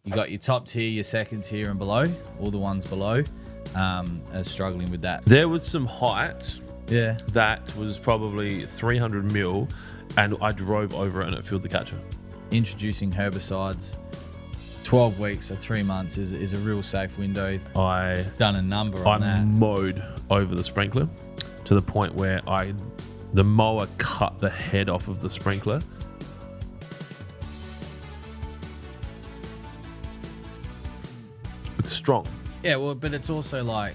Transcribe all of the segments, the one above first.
you got your top tier, your second tier and below, all the ones below are struggling with that. There was some height Yeah. that was probably 300 mil, and I drove over it and it filled the catcher. Introducing herbicides, 12 weeks or 3 months is a real safe window. I Done a number on that. mowed over the sprinkler to the point where the mower cut the head off of the sprinkler. It's strong. Yeah, well, but it's also like,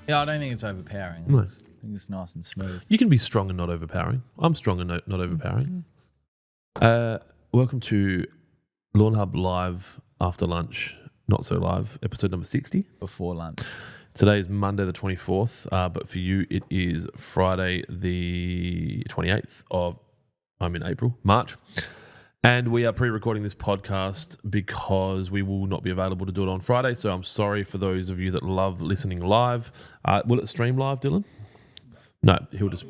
I don't think it's overpowering. No. I think it's nice and smooth. You can be strong and not overpowering. I'm strong and not overpowering. Welcome to Lawnhub Live After Lunch, Not So Live, episode number 60. Before lunch. Today is Monday the 24th, but for you it is Friday the 28th March. And we are pre-recording this podcast because we will not be available to do it on Friday. So I'm sorry for those of you that love listening live. Will it stream live, Dylan? No, he'll just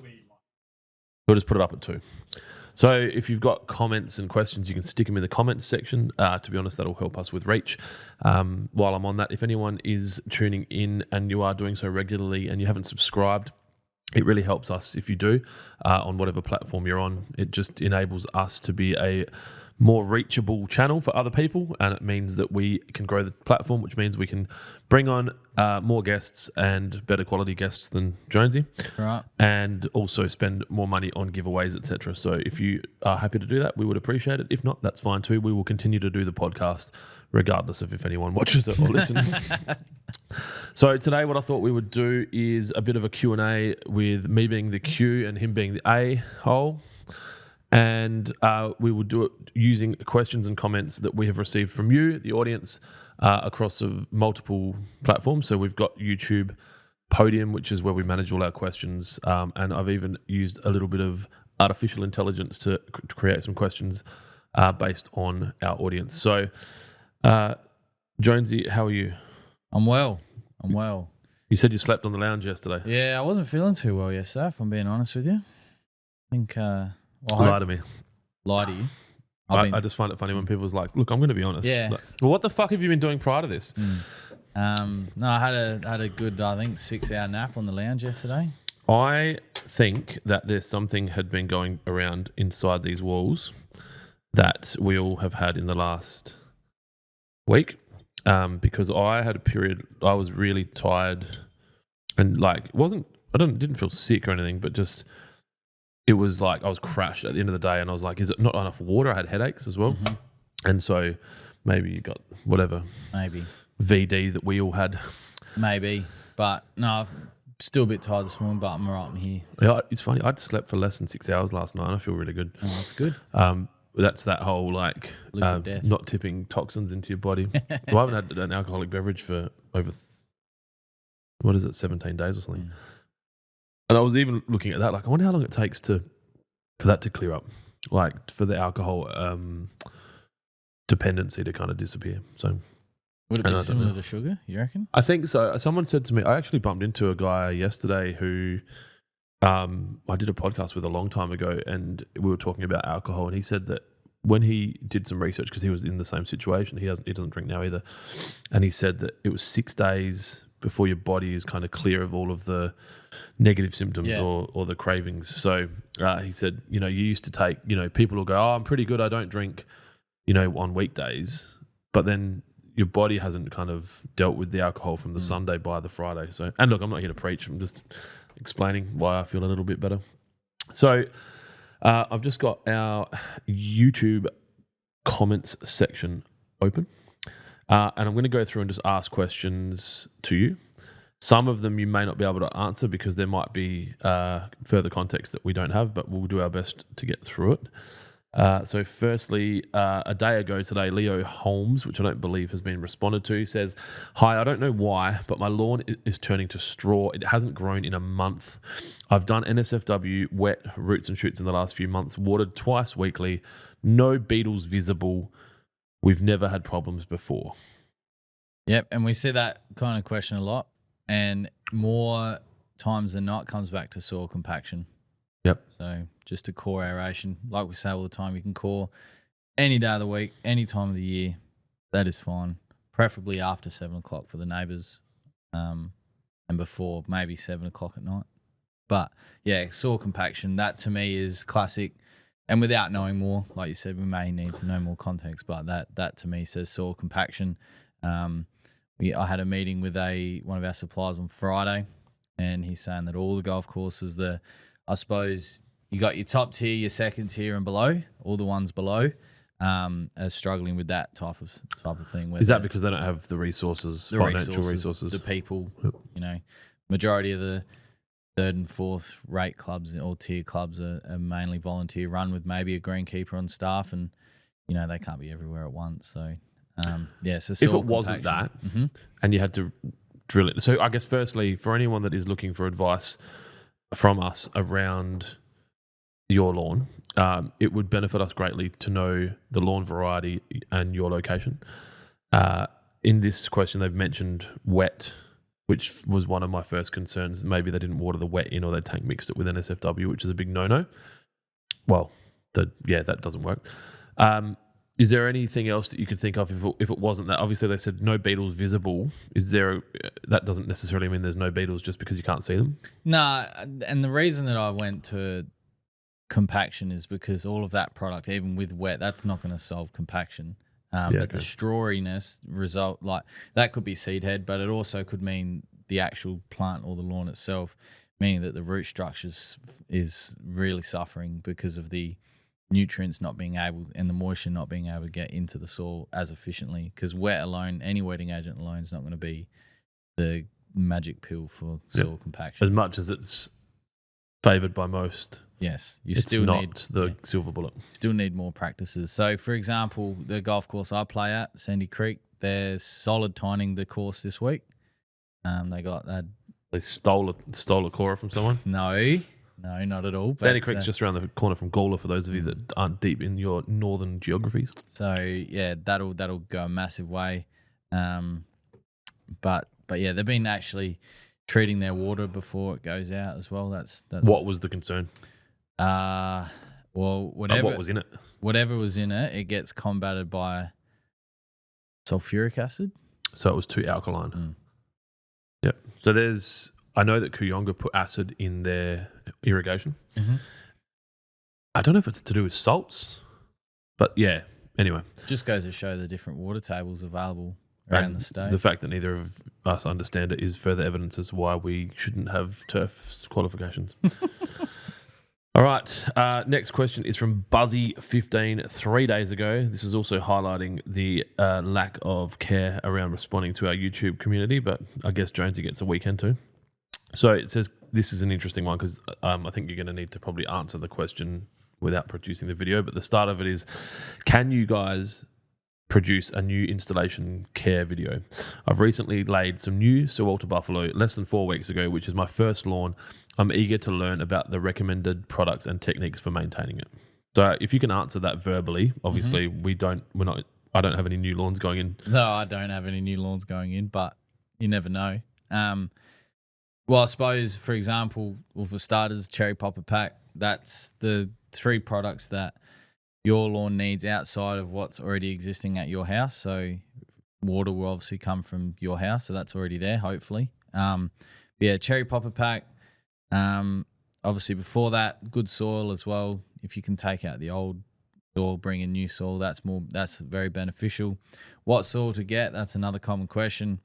put it up at 2. So if you've got comments and questions, you can stick them in the comments section. To be honest, that'll help us with reach. While I'm on that, if anyone is tuning in and you are doing so regularly and you haven't subscribed, it really helps us if you do on whatever platform you're on. It just enables us to be a more reachable channel for other people, and it means that we can grow the platform, which means we can bring on more guests and better quality guests than Jonesy, Right. and also spend more money on giveaways, etc. So if you are happy to do that, we would appreciate it. If not, that's fine too. We will continue to do the podcast regardless of if anyone watches it or listens. So today what I thought we would do is a bit of a Q&A with me being the Q and him being the A-hole. And we will do it using questions and comments that we have received from you, the audience, across of multiple platforms. So we've got YouTube Podium, which is where we manage all our questions. And I've even used a little bit of artificial intelligence to create some questions based on our audience. So, Jonesy, how are you? I'm well. You said you slept on the lounge yesterday. Yeah, I wasn't feeling too well yesterday, if I'm being honest with you. I think... Lie to me. Lie to you. I just find it funny when people's like, look, I'm going to be honest. Yeah. Like, well, what the fuck have you been doing prior to this? No, I had a good, I think, 6-hour nap on the lounge yesterday. I think that there's something had been going around inside these walls that we all have had in the last week, because I had a period, I was really tired and like, didn't feel sick or anything, but just... It was like I was crashed at the end of the day, and I was like, is it not enough water? I had headaches as well. Mm-hmm. And so maybe you got whatever. Maybe. VD that we all had. Maybe. But no, I'm still a bit tired this morning, but I'm all right. I'm here. Yeah, it's funny. I'd slept for less than 6 hours last night. I feel really good. Oh, that's good. That's that whole like not tipping toxins into your body. Well, I haven't had an alcoholic beverage for over, 17 days or something. And I was even looking at that, like, I wonder how long it takes for that to clear up, like for the alcohol dependency to kind of disappear. So, would it be similar to sugar, you reckon? I think so. Someone said to me, I actually bumped into a guy yesterday who I did a podcast with a long time ago, and we were talking about alcohol, and he said that when he did some research, because he was in the same situation, he doesn't drink now either, and he said that it was 6 days before your body is kind of clear of all of the negative symptoms or the cravings. So he said, you used to take, people will go, oh, I'm pretty good, I don't drink, on weekdays. But then your body hasn't kind of dealt with the alcohol from the Sunday by the Friday. So, and look, I'm not here to preach. I'm just explaining why I feel a little bit better. So I've just got our YouTube comments section open. And I'm going to go through and just ask questions to you. Some of them you may not be able to answer because there might be further context that we don't have, but we'll do our best to get through it. So firstly, a day ago today, Leo Holmes, which I don't believe has been responded to, says, hi, I don't know why, but my lawn is turning to straw. It hasn't grown in a month. I've done NSFW, wet roots and shoots in the last few months, watered twice weekly, no beetles visible. We've never had problems before. Yep, and we see that kind of question a lot, and more times than not comes back to soil compaction. Yep. So just a core aeration. Like we say all the time, you can core any day of the week, any time of the year. That is fine. Preferably after 7 o'clock for the neighbours, and before maybe 7 o'clock at night. But yeah, soil compaction, that to me is classic. And without knowing more, like you said, we may need to know more context, but that to me says soil compaction. I had a meeting with one of our suppliers on Friday, and he's saying that all the golf courses, I suppose you got your top tier, your second tier, and below, all the ones below, are struggling with that type of thing. Is that because they don't have the financial resources? The people, Yep. Majority of the third and fourth rate clubs or tier clubs are mainly volunteer run with maybe a greenkeeper on staff, and they can't be everywhere at once. So so if it wasn't that, and you had to drill it, so I guess firstly, for anyone that is looking for advice from us around your lawn, it would benefit us greatly to know the lawn variety and your location. In this question, they've mentioned wet, which was one of my first concerns. Maybe they didn't water the wet in, or they tank mixed it with NSFW, which is a big no-no. Well, that doesn't work. Is there anything else that you could think of if it wasn't that? Obviously, they said no beetles visible. That doesn't necessarily mean there's no beetles just because you can't see them? No, and the reason that I went to compaction is because all of that product, even with wet, that's not going to solve compaction. But the strawiness result, like that could be seed head, but it also could mean the actual plant or the lawn itself, meaning that the root structure is really suffering because of the nutrients not being able and the moisture not being able to get into the soil as efficiently. Because wet alone, any wetting agent alone is not going to be the magic pill for soil compaction. As much as it's favoured by most. Yes, it's still need the silver bullet. Still need more practices. So, for example, the golf course I play at, Sandy Creek, they're solid tining the course this week. They got that. They stole a Cora from someone. No, not at all. Sandy Creek's just around the corner from Gawler, for those of you that aren't deep in your northern geographies. So yeah, that'll go a massive way. But yeah, they've been actually treating their water before it goes out as well. That's what was the concern? Well, whatever what was in it? Whatever was in it, it gets combated by sulfuric acid. So it was too alkaline. Yep. So I know that Kuyonga put acid in their irrigation. Mm-hmm. I don't know if it's to do with salts, but yeah. Anyway, just goes to show the different water tables available around the state. The fact that neither of us understand it is further evidence as to why we shouldn't have turf qualifications. All right. Next question is from Buzzy15 3 days ago. This is also highlighting the lack of care around responding to our YouTube community, but I guess Jonesy gets a weekend too. So it says, this is an interesting one because I think you're going to need to probably answer the question without producing the video, but the start of it is, can you guys produce a new installation care video? I've recently laid some new Sir Walter Buffalo less than 4 weeks ago, which is my first lawn. I'm eager to learn about the recommended products and techniques for maintaining it. So if you can answer that verbally, obviously I don't have any new lawns going in. No, I don't have any new lawns going in, but you never know. Well, I suppose, for example, for starters, Cherry Popper Pack, that's the 3 products that your lawn needs outside of what's already existing at your house. So water will obviously come from your house, so that's already there, hopefully. Cherry Popper Pack. Obviously before that, good soil as well. If you can take out the old soil, bring in new soil, that's very beneficial. What soil to get? That's another common question.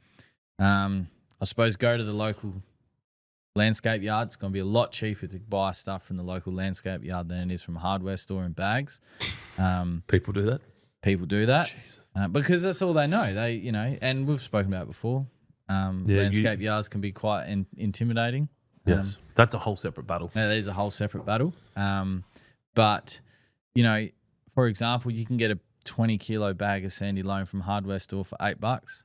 I suppose go to the local landscape yard. It's going to be a lot cheaper to buy stuff from the local landscape yard than it is from a hardware store in bags. People do that? People do that because that's all they know. And we've spoken about it before. Landscape yards can be quite intimidating. Yes, that's a whole separate battle. That is a whole separate battle. But, for example, you can get a 20-kilo bag of sandy loam from a hardware store for $8,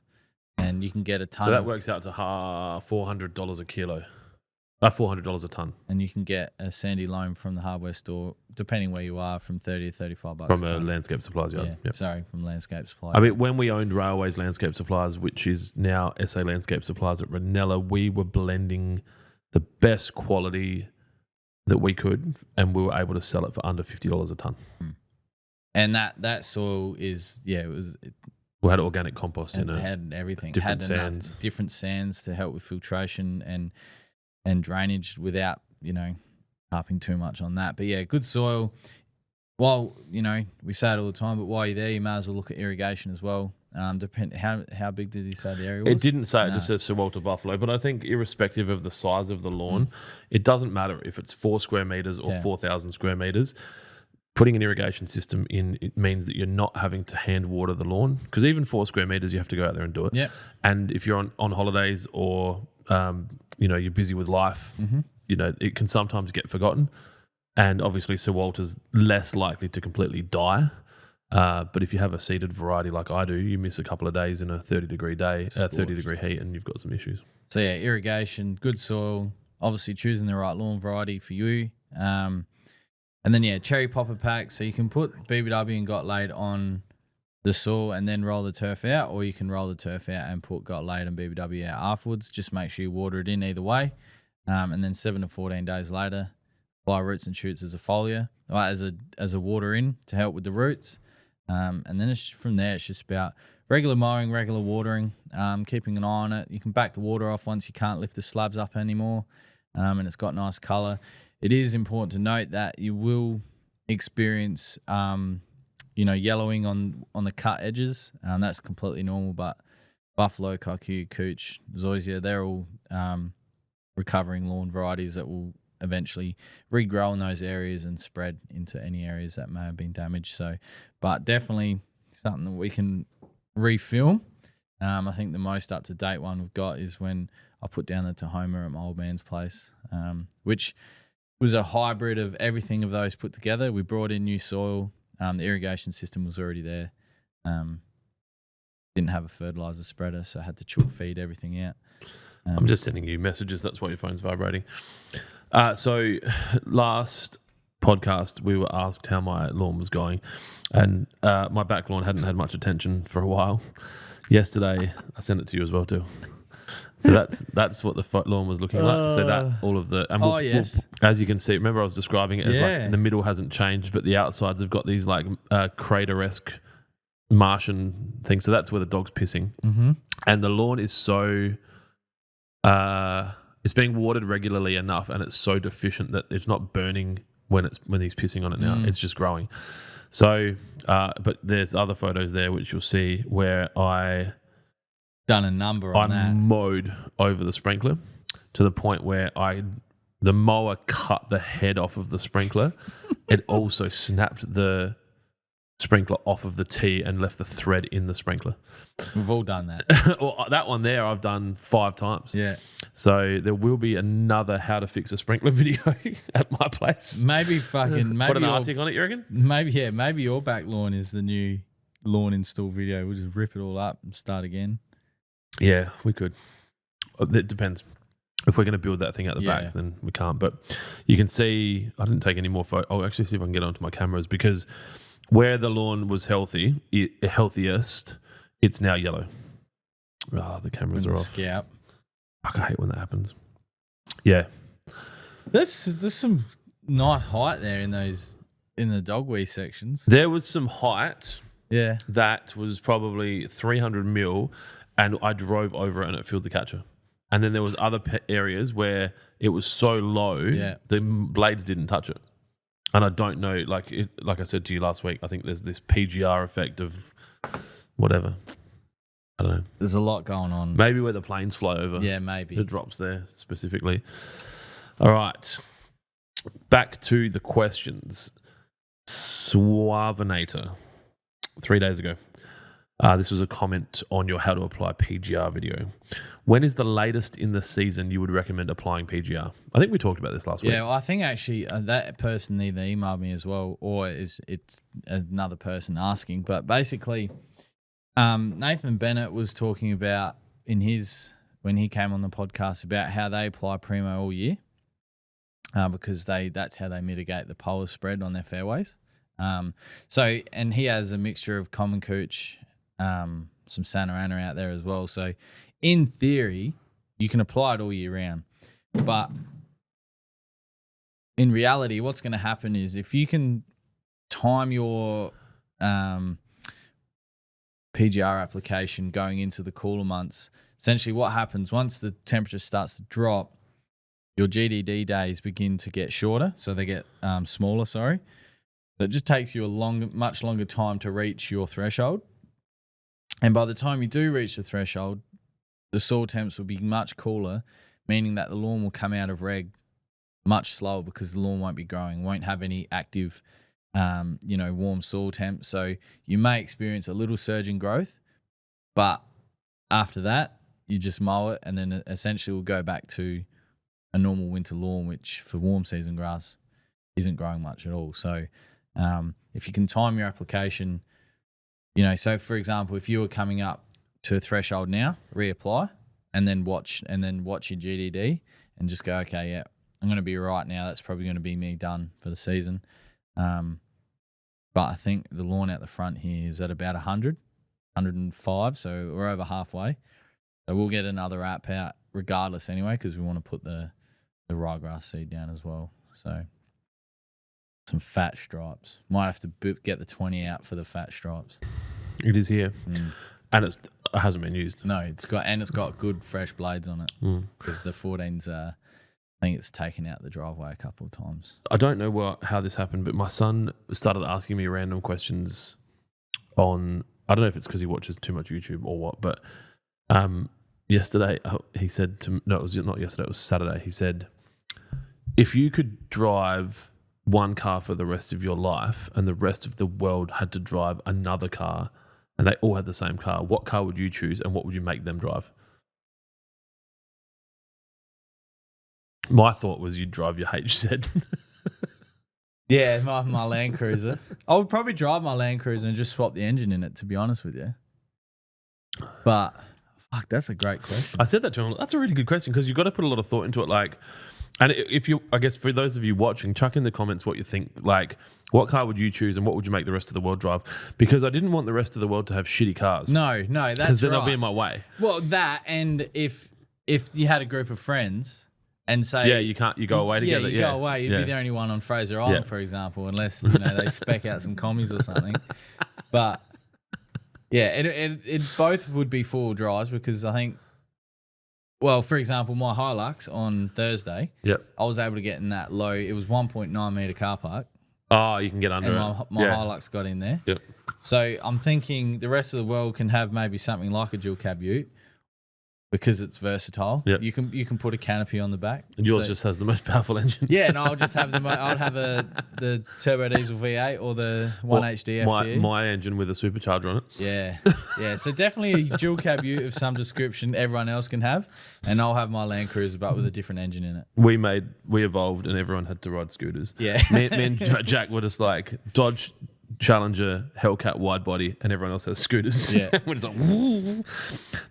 and you can get a ton. So that works out to $400 a kilo. $400 a ton. And you can get a sandy loam from the hardware store, depending where you are, from $30 to $35. From a landscape supplies yard. Yeah, yep. Sorry, from landscape supplies. I mean, when we owned Railways Landscape Supplies, which is now SA Landscape Supplies at Renella, we were blending the best quality that we could, and we were able to sell it for under $50 a ton. And that soil is, We had organic compost in it. Had everything. Different had sands. Different sands to help with filtration and drainage without, harping too much on that. But yeah, good soil. While, we say it all the time, but while you're there, you may as well look at irrigation as well. Depend how big did he say the area was? It didn't say, it just says Sir Walter Buffalo, but I think irrespective of the size of the lawn, it doesn't matter if it's 4 square meters or 4,000 square meters. Putting an irrigation system in, it means that you're not having to hand water the lawn, because even 4 square meters, you have to go out there and do it. Yep. And if you're on holidays or, you're busy with life, it can sometimes get forgotten. And obviously Sir Walter's less likely to completely die. But if you have a seeded variety like I do, you miss a couple of days in a 30-degree day, 30-degree heat, and you've got some issues. So yeah, irrigation, good soil, obviously choosing the right lawn variety for you. And then cherry popper pack. So you can put BBW and got laid on the soil and then roll the turf out, or you can roll the turf out and put got laid and BBW out afterwards. Just make sure you water it in either way. And then 7 to 14 days later, apply roots and shoots as a foliar, as a water in to help with the roots. And then from there, it's just about regular mowing, regular watering, keeping an eye on it. You can back the water off once you can't lift the slabs up anymore, and it's got nice colour. It is important to note that you will experience, yellowing on the cut edges. That's completely normal, but buffalo, cockatoo, cooch, zoysia, they're all recovering lawn varieties that will eventually regrow in those areas and spread into any areas that may have been damaged. So, but definitely something that we can refilm. I think the most up-to-date one we've got is when I put down the Tahoma at my old man's place, which was a hybrid of everything of those put together. We brought in new soil. The irrigation system was already there. Didn't have a fertilizer spreader, so I had to chook feed everything out. I'm just sending you messages. That's why your phone's vibrating. So last podcast, we were asked how my lawn was going, and my back lawn hadn't had much attention for a while. Yesterday, I sent it to you as well too. So that's what the lawn was looking like. So that all of the yes, as you can see, remember I was describing it as like the middle hasn't changed, but the outsides have got these like crater-esque Martian things. So that's where the dog's pissing, and the lawn is so. It's being watered regularly enough, and it's so deficient that it's not burning when he's pissing on it now. It's just growing. So, but there's other photos there which you'll see where I done a number on that. Mowed over the sprinkler to the point where the mower cut the head off of the sprinkler. It also snapped the sprinkler off of the tee and left the thread in the sprinkler. We've all done that. Well, that one there I've done 5 times. Yeah. So there will be another how to fix a sprinkler video at my place. Maybe put an article on it, you reckon? Maybe your back lawn is the new lawn install video. We'll just rip it all up and start again. Yeah, we could. It depends. If we're going to build that thing at the back, then we can't. But you can see, I didn't take any more photos. I'll actually see if I can get onto my cameras, because where the lawn was healthiest, it's now yellow. The cameras are off. Scalp. Fuck, I hate when that happens. Yeah. There's some nice height there in the dogweed sections. There was some height. Yeah. That was probably 300 mil, and I drove over it and it filled the catcher. And then there was other areas where it was so low, the blades didn't touch it. And I don't know, like I said to you last week, I think there's this PGR effect of whatever. I don't know. There's a lot going on. Maybe where the planes fly over. Yeah, maybe. It drops there specifically. All right. Back to the questions. Suavinator. 3 days ago. This was a comment on your how to apply PGR video. When is the latest in the season you would recommend applying PGR? I think we talked about this last week. Yeah, well, I think actually that person either emailed me as well, or it's another person asking. But basically, Nathan Bennett was talking about when he came on the podcast about how they apply Primo all year, because that's how they mitigate the polar spread on their fairways. And he has a mixture of common cooch, some Santa Ana out there as well. So in theory, you can apply it all year round. But in reality, what's going to happen is if you can time your PGR application going into the cooler months, essentially what happens once the temperature starts to drop, your GDD days begin to get shorter, so they get smaller, sorry. It just takes you much longer time to reach your threshold. And by the time you do reach the threshold, the soil temps will be much cooler, meaning that the lawn will come out of reg much slower because the lawn won't be growing, won't have any active, warm soil temp. So you may experience a little surge in growth, but after that, you just mow it and then essentially we'll go back to a normal winter lawn, which for warm season grass isn't growing much at all. So if you can time your application, so for example, if you were coming up to a threshold now, reapply and then watch your GDD and just go, okay, yeah, I'm going to be right now. That's probably going to be me done for the season. But I think the lawn out the front here is at about 100, 105, so we're over halfway. So we'll get another app out regardless anyway because we want to put the ryegrass seed down as well. So some fat stripes. Might have to get the 20 out for the fat stripes. It is here. And it hasn't been used. No, it's got good fresh blades on it because the 14's I think it's taken out the driveway a couple of times. I don't know how this happened, but my son started asking me random questions on, I don't know if it's because he watches too much YouTube or what, but yesterday he said it was not yesterday, it was Saturday. He said, if you could drive one car for the rest of your life and the rest of the world had to drive another car and they all had the same car, what car would you choose and what would you make them drive? My thought was you'd drive your HZ. Yeah, my Land Cruiser. I would probably drive my Land Cruiser and just swap the engine in it, to be honest with you. But, fuck, that's a great question. I said that to him. That's a really good question because you've got to put a lot of thought into it. And I guess for those of you watching, chuck in the comments what you think. What car would you choose and what would you make the rest of the world drive? Because I didn't want the rest of the world to have shitty cars. No, that's right. Because then they'll be in my way. Well, that, and if you had a group of friends and say... Yeah, you go away together. Yeah, you go away. You'd be the only one on Fraser Island, for example, unless they spec out some commies or something. But, yeah, it both would be four-wheel drives because I think... Well, for example, my Hilux on Thursday, I was able to get in that low. It was 1.9 metre car park. Oh, you can get under and it. My Hilux got in there. Yep. So I'm thinking the rest of the world can have maybe something like a dual cab ute because it's versatile. Yep. You can put a canopy on the back. And yours just has the most powerful engine. Yeah, and I'll just have I'd have the turbo diesel V8 or the 1HD FTE. My engine with a supercharger on it. Yeah. So definitely a dual cab ute of some description everyone else can have, and I'll have my Land Cruiser but with a different engine in it. We evolved and everyone had to ride scooters. Yeah. me and Jack were just like Dodge Challenger, Hellcat wide body, and everyone else has scooters. Yeah. We're just like, woo.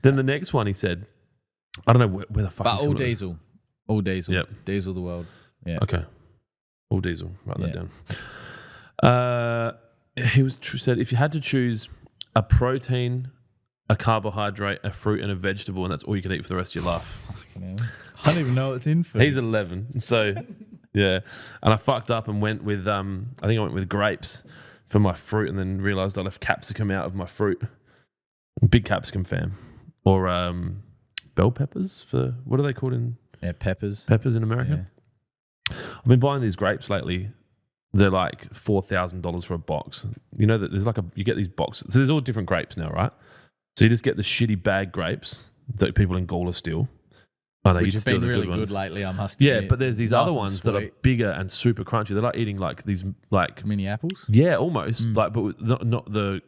Then the next one he said, I don't know where the fuck. But all diesel. All diesel. Yep. Diesel the world. Yeah. Okay. All diesel. Write that down. He said if you had to choose a protein, a carbohydrate, a fruit, and a vegetable, and that's all you can eat for the rest of your life. I don't even know what's in food. He's 11, so yeah. And I fucked up and went with I think I went with grapes for my fruit, and then realised I left capsicum out of my fruit. Big capsicum fan, or bell peppers for what are they called in? Yeah, peppers. Peppers in America. Yeah. I've been buying these grapes lately. They're like $4,000 for a box. You know that there's you get these boxes. So there's all different grapes now, right? So you just get the shitty bag grapes that people in Gawler steal. I know, which have been really good lately, I must admit. Yeah, but there's these other ones that are bigger and super crunchy. They're like eating like these like mini apples. Yeah, almost but with not the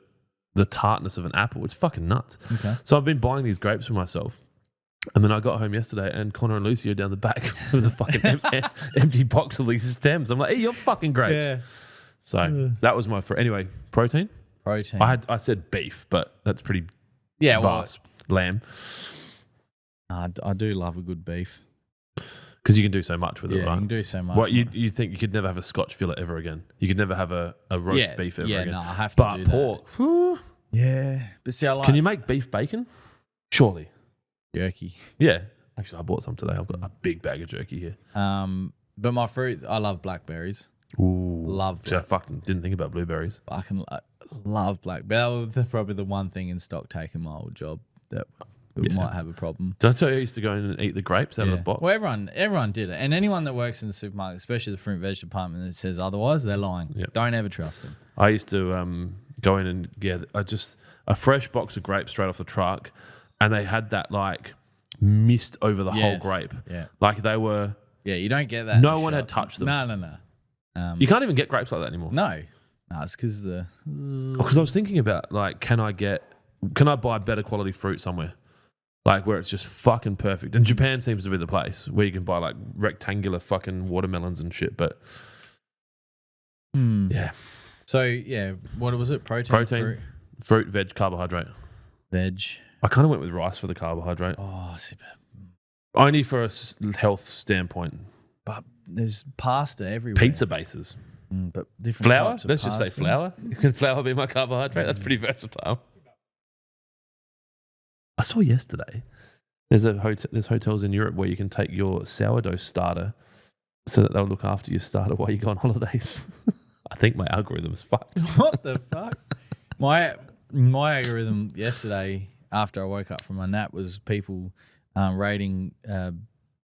tartness of an apple. It's fucking nuts. Okay. So I've been buying these grapes for myself, and then I got home yesterday, and Connor and Lucy are down the back with a fucking empty box of these stems. I'm like, hey, you're fucking grapes. Yeah. So that was my anyway. Protein. I said beef, but that's pretty vast. Lamb. I do love a good beef. Because you can do so much with it, right? You can do so much. What you think you could never have a Scotch fillet ever again? You could never have a roast beef ever again? Yeah, no, I have to do pork. that. Pork. Yeah. But see, I like... Can you make beef bacon? Surely. Jerky. Yeah. Actually, I bought some today. I've got a big bag of jerky here. But my fruit, I love blackberries. Ooh. Love I fucking didn't think about blueberries. I can love black. But that was probably the one thing in stock taking my old job that we might have a problem. Did I tell you I used to go in and eat the grapes out of the box? Well, everyone did it. And anyone that works in the supermarket, especially the fruit and veg department, that says otherwise, they're lying. Yep. Don't ever trust them. I used to go in and get a fresh box of grapes straight off the truck, and they had that like mist over the whole grape. Yeah. Like they were. Yeah, you don't get that. No one had touched them. No. You can't even get grapes like that anymore. No, it's because Because I was thinking about like, can I buy better quality fruit somewhere? Like where it's just fucking perfect. And Japan seems to be the place where you can buy like rectangular fucking watermelons and shit. But yeah. So yeah, what was it? Protein, fruit, veg, carbohydrate. Veg. I kind of went with rice for the carbohydrate. Oh, only for a health standpoint. But there's pasta everywhere. Pizza bases. But different flour? types of Let's pasta. just say flour. Can flour be my carbohydrate? That's pretty versatile. I saw yesterday there's hotels in Europe where you can take your sourdough starter so that they'll look after your starter while you go on holidays. I think my algorithm's fucked. What the fuck? My algorithm yesterday after I woke up from my nap was people rating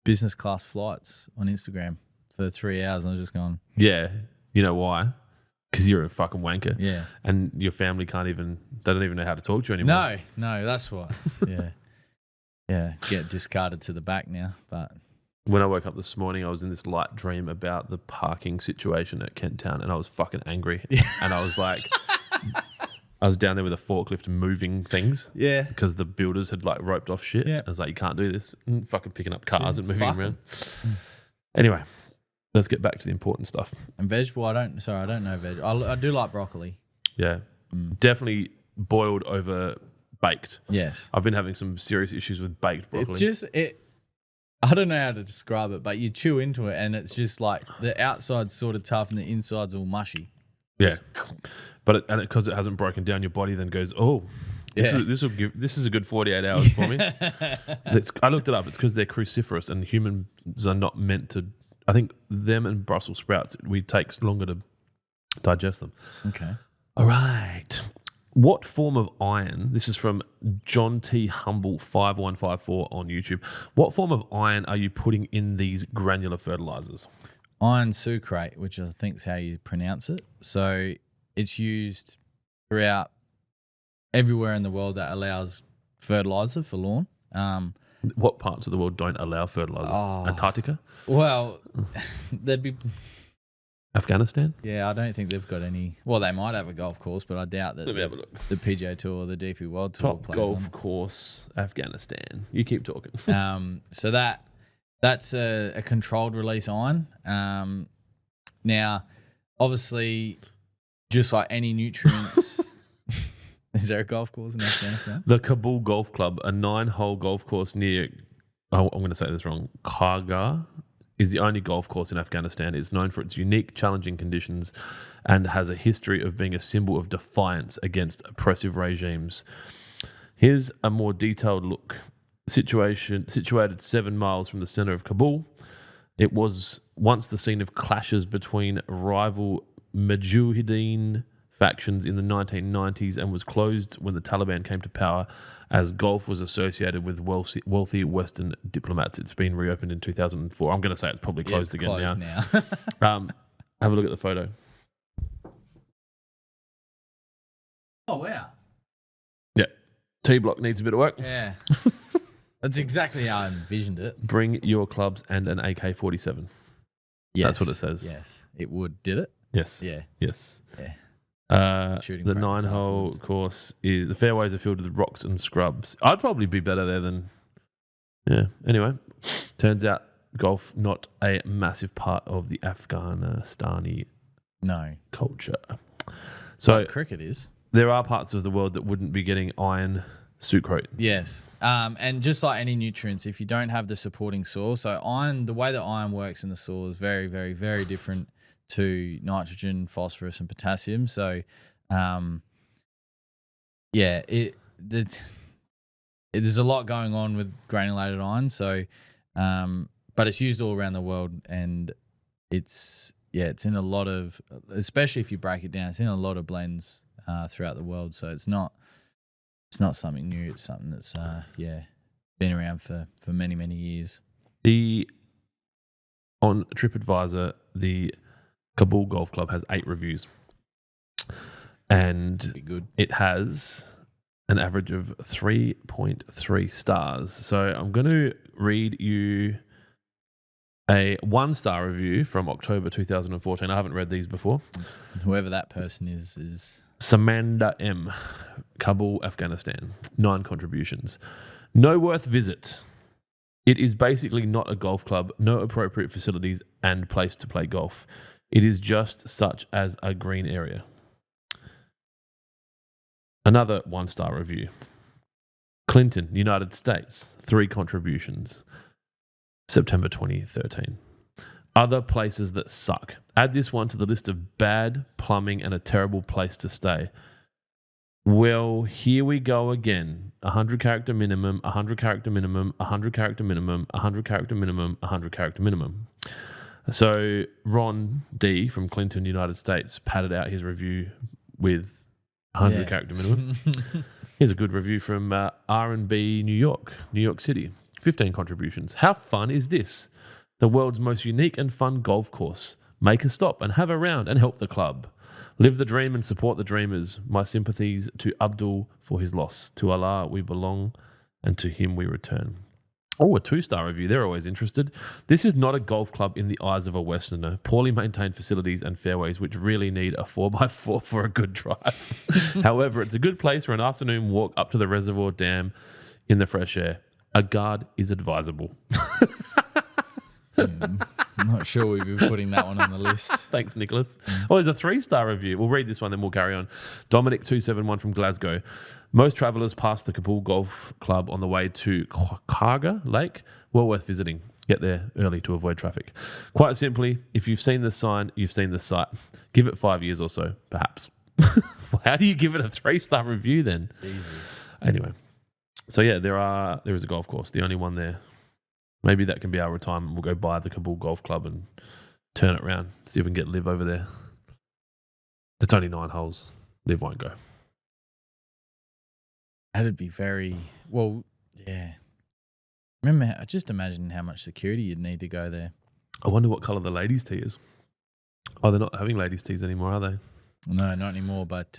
business class flights on Instagram for 3 hours, and I was just going, yeah, you know why? Because you're a fucking wanker. Yeah. And your family they don't even know how to talk to you anymore. No, that's what. Yeah. Yeah, get discarded to the back now. But when I woke up this morning, I was in this light dream about the parking situation at Kent Town, and I was fucking angry. And I was like, I was down there with a forklift moving things. Yeah. Because the builders had like roped off shit. Yeah. I was like, you can't do this. And fucking picking up cars and moving fuck around. Anyway, let's get back to the important stuff. And vegetable, I don't know veg. I do like broccoli. Yeah. Definitely boiled over baked. Yes. I've been having some serious issues with baked broccoli. I don't know how to describe it, but you chew into it and it's just like the outside's sort of tough and the inside's all mushy. Yeah. But because it hasn't broken down, your body then goes, oh, this is a good 48 hours for me. I looked it up. It's because they're cruciferous and humans are not meant to. I think them and Brussels sprouts, it takes longer to digest them. Okay. All right. What form of iron, this is from John T. Humble 5154 on YouTube, what form of iron are you putting in these granular fertilizers? Iron sucrate, which I think is how you pronounce it. So it's used throughout everywhere in the world that allows fertilizer for lawn. What parts of the world don't allow fertilizer? Antarctica? Well, there'd be... Afghanistan? Yeah, I don't think they've got any... Well, they might have a golf course, but I doubt that Let me have a look. The PGA Tour or the DP World Tour Top plays golf on. course, Afghanistan. You keep talking. So that's a controlled release iron. Now, obviously, just like any nutrients... Is there a golf course in Afghanistan? The Kabul Golf Club, a 9-hole golf course near... I'm going to say this wrong. Kargar is the only golf course in Afghanistan. It's known for its unique, challenging conditions and has a history of being a symbol of defiance against oppressive regimes. Here's a more detailed look. Situated 7 miles from the center of Kabul, it was once the scene of clashes between rival Mujahideen factions in the 1990s and was closed when the Taliban came to power as golf was associated with wealthy Western diplomats. It's been reopened in 2004. I'm going to say it's probably closed again now. Have a look at the photo. Oh, wow. Yeah. T-block needs a bit of work. Yeah. That's exactly how I envisioned it. Bring your clubs and an AK-47. Yes. That's what it says. Yes. It would. Did it? Yes. Yeah. Yes. Yeah. The 9-hole course is the fairways are filled with rocks and scrubs. I'd probably be better there than. Yeah. Anyway, turns out golf not a massive part of the Afghanistani culture. So cricket is. There are parts of the world that wouldn't be getting iron sucrate. Yes. And just like any nutrients, if you don't have the supporting soil, so iron, the way that iron works in the soil is very, very, very different to nitrogen, phosphorus, and potassium. So, there's a lot going on with granulated iron. So, but it's used all around the world, and it's in a lot of, especially if you break it down, it's in a lot of blends. throughout the world. So it's not something new. It's something that's been around for many, many years. On TripAdvisor, the Kabul Golf Club has 8 reviews, and Good. it has an average of 3.3 stars. So I'm going to read you a 1-star review from October 2014. I haven't read these before. Whoever that person is Samanda M, Kabul, Afghanistan. 9 contributions. No worth visit. It is basically not a golf club, no appropriate facilities and place to play golf. It is just such as a green area. Another 1-star review. Clinton, United States. 3 contributions. September 2013. Other places that suck. Add this one to the list of bad plumbing and a terrible place to stay. Well, here we go again. 100 character minimum, 100 character minimum, 100 character minimum, 100 character minimum, 100 character minimum. So Ron D from Clinton, United States, padded out his review with 100 character minimum. Here's a good review from R&B New York City. 15 contributions. How fun is this? The world's most unique and fun golf course. Make a stop and have a round and help the club. Live the dream and support the dreamers. My sympathies to Abdul for his loss. To Allah we belong and to him we return. Oh, a 2-star review. They're always interested. This is not a golf club in the eyes of a Westerner. Poorly maintained facilities and fairways which really need a 4x4 for a good drive. However, it's a good place for an afternoon walk up to the reservoir dam in the fresh air. A guard is advisable. I'm not sure we'd be putting that one on the list. Thanks, Nicholas. Oh, there's a 3-star review. We'll read this one, then we'll carry on. Dominic271 from Glasgow. Most travellers pass the Kabul Golf Club on the way to Karga Lake. Well worth visiting. Get there early to avoid traffic. Quite simply, if you've seen the sign, you've seen the site. Give it 5 years or so, perhaps. How do you give it a 3-star review then? Jesus. Anyway. So yeah, there is a golf course, the only one there. Maybe that can be our retirement. We'll go buy the Kabul Golf Club and turn it around, see if we can get Liv over there. It's only 9 holes. Liv won't go. That'd be very yeah. Just imagine how much security you'd need to go there. I wonder what colour the ladies' tee is. Oh, they're not having ladies' tees anymore, are they? No, not anymore, but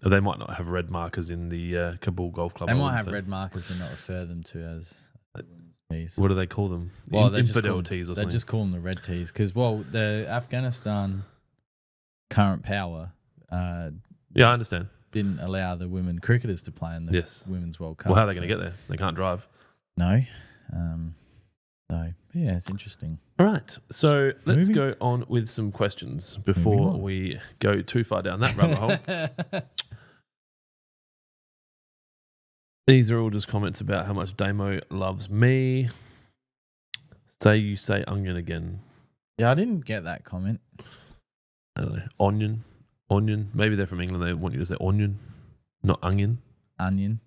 they might not have red markers in the Kabul Golf Club. They might have red markers but not refer them to as tees. What do they call them? Well, infidel tees or something? They just call them the red tees because, the Afghanistan current power yeah, I understand. Didn't allow the women cricketers to play in the Women's World Cup. Well, how are they going to get there? They can't drive. No. Yeah, it's interesting. All right. So let's go on with some questions before we go too far down that rabbit hole. These are all just comments about how much Damo loves me. You say onion again. Yeah, I didn't get that comment. Onion. Maybe they're from England. They want you to say onion, not onion. Onion.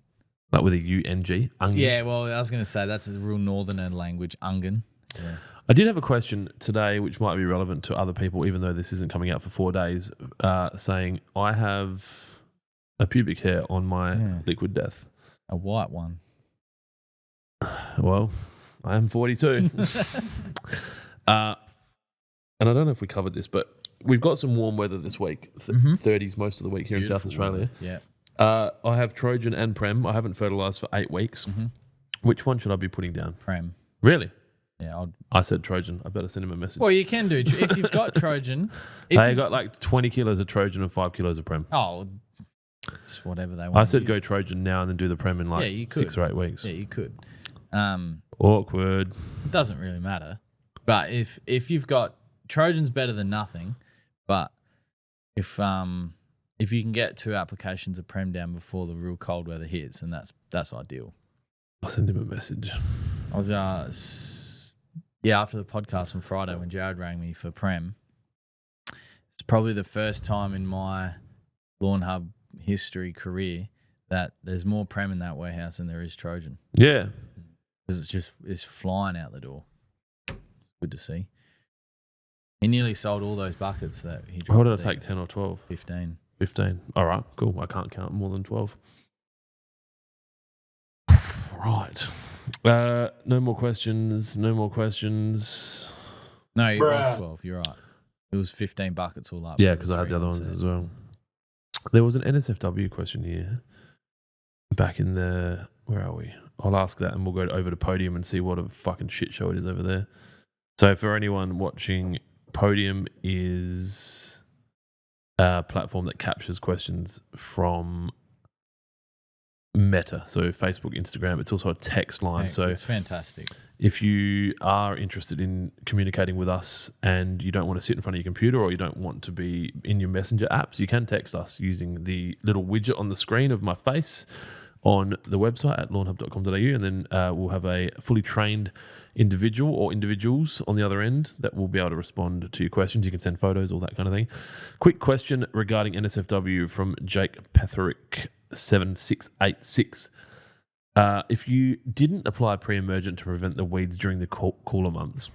Like with a U-N-G. Onion. Yeah, well, I was going to say that's a real northerner language, ungen. Yeah. I did have a question today which might be relevant to other people, even though this isn't coming out for 4 days, saying, I have a pubic hair on my liquid death. A white one. Well, I am 42. And I don't know if we covered this, but we've got some warm weather this week. 30s most of the week here in South Australia. Yeah. I have Trojan and Prem. I haven't fertilised for 8 weeks. Which one should I be putting down? Prem. Really? Yeah. I said Trojan. I better send him a message. Well, you can do. If you've got Trojan. They got like 20 kilos of Trojan and 5 kilos of Prem. Oh, it's whatever they want. I said go Trojan now and then do the Prem in like 6 or 8 weeks. Yeah, you could. Awkward. It doesn't really matter. But if you've got Trojan's better than nothing, but if you can get 2 applications of Prem down before the real cold weather hits, and that's ideal. I'll send him a message. I was after the podcast on Friday when Jared rang me for Prem. It's probably the first time in my Lawnhub history career that there's more Prem in that warehouse than there is Trojan. Yeah. Because it's flying out the door. Good to see. He nearly sold all those buckets that he dropped. What did I take, 10 or 12? 15. 15. All right, cool. I can't count more than 12. Right. No more questions. No, it was 12. You're right. It was 15 buckets all up. Yeah, because I had the other ones as well. There was an NSFW question here back in the... Where are we? I'll ask that and we'll go over to Podium and see what a fucking shit show it is over there. So for anyone watching, Podium is a platform that captures questions from Meta, so Facebook, Instagram. It's also a text line. So it's fantastic. If you are interested in communicating with us and you don't want to sit in front of your computer or you don't want to be in your messenger apps, you can text us using the little widget on the screen of my face on the website at lawnhub.com.au, and then we'll have a fully trained individual or individuals on the other end that will be able to respond to your questions. You can send photos, all that kind of thing. Quick question regarding NSFW from Jake Petherick 7686. If you didn't apply pre-emergent to prevent the weeds during the cooler months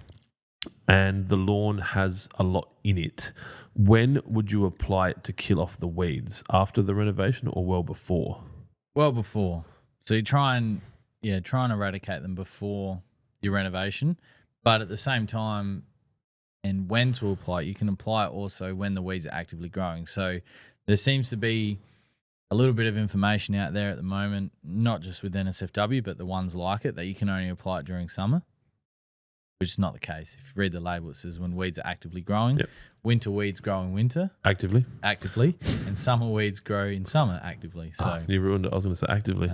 and the lawn has a lot in it, when would you apply it to kill off the weeds? After the renovation or well before? Well before. So you try and eradicate them before your renovation, but at the same time, and when to apply it, you can apply it also when the weeds are actively growing. So there seems to be a little bit of information out there at the moment, not just with NSFW, but the ones like it, that you can only apply it during summer, which is not the case. If you read the label, it says when weeds are actively growing. Yep. Winter weeds grow in winter. Actively, and summer weeds grow in summer actively. So you ruined it. I was going to say actively.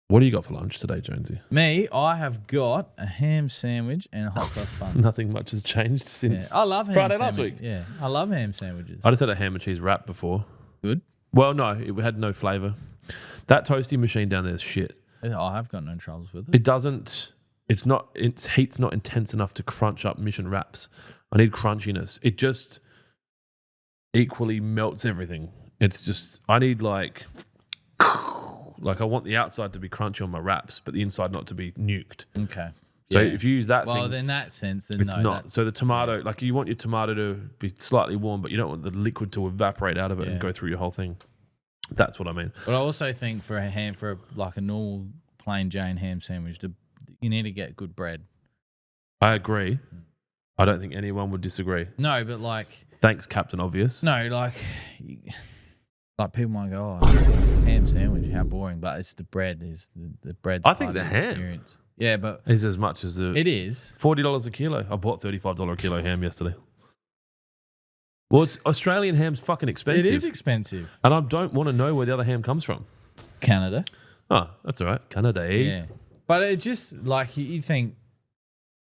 What do you got for lunch today, Jonesy? Me, I have got a ham sandwich and a hot cross bun. Nothing much has changed since I love ham Friday sandwiches. last week. Yeah, I love ham sandwiches. I just had a ham and cheese wrap before. Good? Well, no, it had no flavour. That toasty machine down there is shit. I have got no troubles with it. It doesn't... Its heat's not intense enough to crunch up mission wraps. I need crunchiness. It just equally melts everything. It's just... I need like I want the outside to be crunchy on my wraps, but the inside not to be nuked. Okay. So if you use that well, thing... in that sense, then it's not. So the tomato, you want your tomato to be slightly warm, but you don't want the liquid to evaporate out of it and go through your whole thing. That's what I mean. But I also think for a normal plain Jane ham sandwich, you need to get good bread. I agree. I don't think anyone would disagree. No, but thanks, Captain Obvious. No, people might go, oh, ham sandwich, how boring. But it's the bread, the bread's I think the ham experience. Yeah, but is as much as it is $40 a kilo. I bought $35 a kilo ham yesterday. Well, it's Australian ham's fucking expensive. It is expensive, and I don't want to know where the other ham comes from. Canada. Oh, that's all right, Canada. Yeah, but it just you think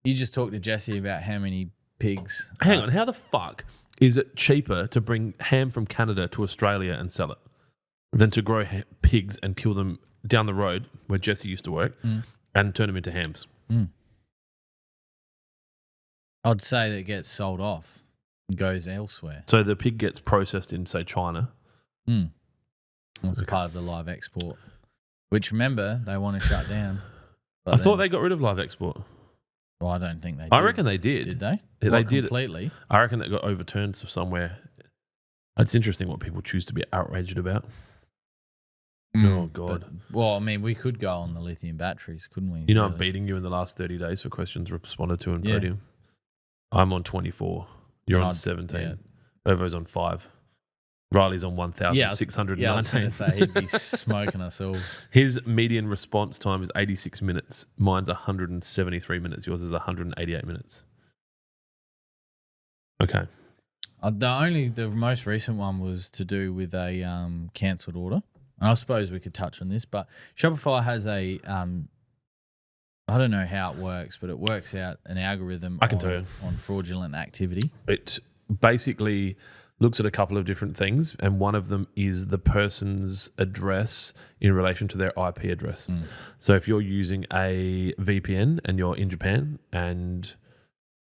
you just talked to Jesse about how many pigs. Hang on, how the fuck is it cheaper to bring ham from Canada to Australia and sell it than to grow pigs and kill them down the road where Jesse used to work and turn them into hams? I'd say that it gets sold off and goes elsewhere. So the pig gets processed in, say, China. That's part of the live export, which, remember, they want to shut down. I thought they got rid of live export. Well, I don't think they did. I reckon they did. Did they? Yeah, they did completely. I reckon that got overturned somewhere. It's interesting what people choose to be outraged about. Oh, God. We could go on the lithium batteries, couldn't we? You know, I'm beating you in the last 30 days for questions responded to in Podium. I'm on 24. You're on 17. Yeah. Ovo's on 5. Riley's on 1,619. Yeah, I was going to say, he'd be smoking us all. His median response time is 86 minutes. Mine's 173 minutes. Yours is 188 minutes. Okay. The most recent one was to do with a cancelled order. And I suppose we could touch on this, but Shopify has a, I don't know how it works, but it works out an algorithm on fraudulent activity. It basically looks at a couple of different things, and one of them is the person's address in relation to their IP address. So if you're using a VPN and you're in Japan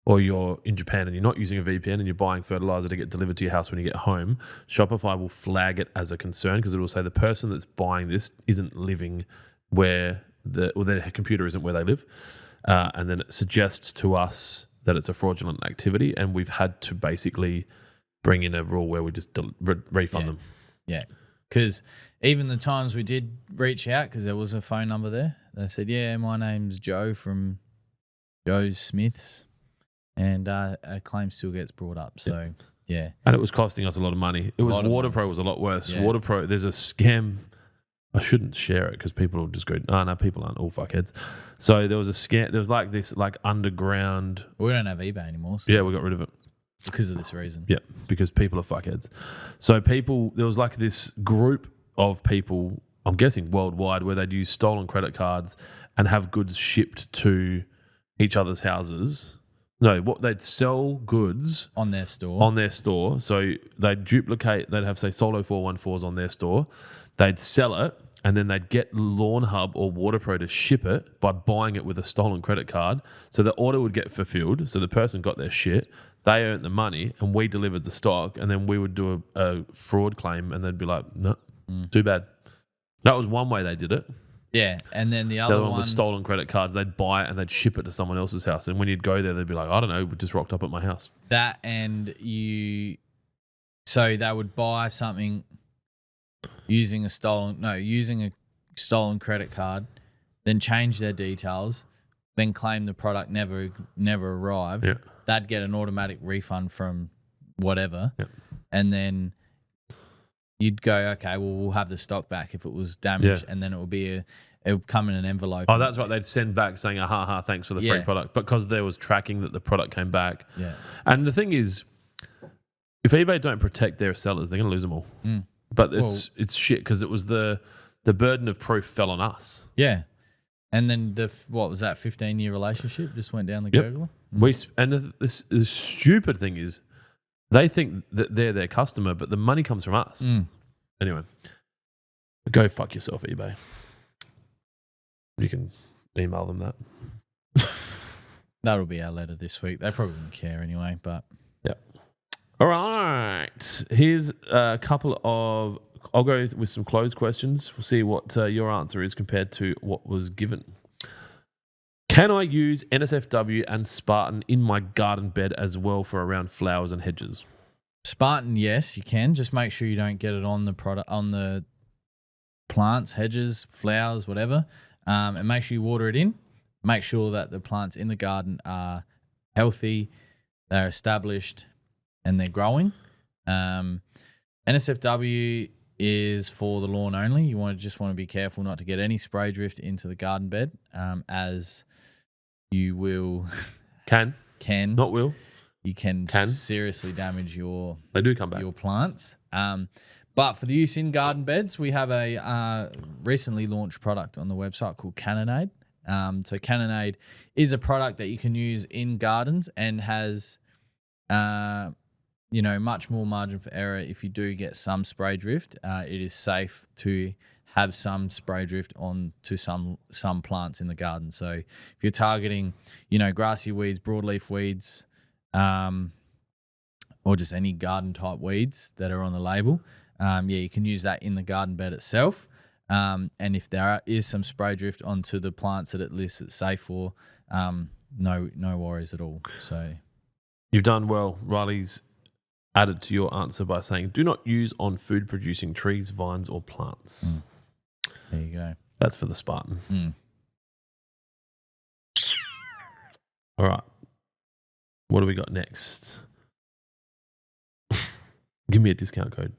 or you're in Japan and you're not using a VPN and you're buying fertilizer to get delivered to your house when you get home, Shopify will flag it as a concern because it will say the person that's buying this isn't living where their computer isn't where they live. And then it suggests to us that it's a fraudulent activity, and we've had to basically bring in a rule where we just refund them. Yeah, because even the times we did reach out, because there was a phone number there, they said, yeah, my name's Joe from Joe's Smiths, and a claim still gets brought up. So, yeah. And it was costing us a lot of money. WaterPro was a lot worse. Yeah. WaterPro, there's a scam. I shouldn't share it because people will just go, oh, no, people aren't all fuckheads. So there was a scam. There was like this underground. We don't have eBay anymore. So. Yeah, we got rid of it. Because of this reason. Yeah, because people are fuckheads. So there was like this group of people, I'm guessing worldwide, where they'd use stolen credit cards and have goods shipped to each other's houses. No, they'd sell goods on their store. So they'd have, say, Solo 414s on their store. They'd sell it, and then they'd get Lawnhub or WaterPro to ship it by buying it with a stolen credit card. So the order would get fulfilled. So the person got their shit. They earned the money, and we delivered the stock, and then we would do a fraud claim, and they'd be like, no, too bad. That was one way they did it. Yeah, and then the other one was stolen credit cards. They'd buy it and they'd ship it to someone else's house. And when you'd go there, they'd be like, I don't know, we just rocked up at my house. That so they would buy something using a stolen credit card, then change their details, then claim the product never arrived. Yeah. They'd get an automatic refund from whatever, and then you'd go, okay, well, we'll have the stock back if it was damaged, and then it would come in an envelope. Oh, that's right. They'd send back saying, thanks for the free product, because there was tracking that the product came back. Yeah. And the thing is, if eBay don't protect their sellers, they're going to lose them all. But it's shit because it was the burden of proof fell on us. Yeah. And then what was that 15-year relationship just went down the gurgler? The stupid thing is, they think that they're their customer, but the money comes from us. Anyway, go fuck yourself, eBay. You can email them that. That'll be our letter this week. They probably wouldn't care anyway, but... Yeah. All right. Here's a couple of... I'll go with some closed questions. We'll see what your answer is compared to what was given. Can I use NSFW and Spartan in my garden bed as well for around flowers and hedges? Spartan, yes, you can. Just make sure you don't get it on the plants, hedges, flowers, whatever. And make sure you water it in. Make sure that the plants in the garden are healthy, they're established, and they're growing. NSFW is for the lawn only. You just want to be careful not to get any spray drift into the garden bed, as you will can not will you can seriously damage your plants. But for the use in garden beds, we have a recently launched product on the website called Cannonade. So Cannonade is a product that you can use in gardens and has much more margin for error if you do get some spray drift. It is safe to have some spray drift on to some plants in the garden. So if you're targeting, grassy weeds, broadleaf weeds, or just any garden type weeds that are on the label, you can use that in the garden bed itself. And if there is some spray drift onto the plants that it lists it's safe for, no worries at all. So you've done well. Riley's added to your answer by saying, do not use on food producing trees, vines, or plants. There you go. That's for the Spartan. All right. What do we got next? Give me a discount code.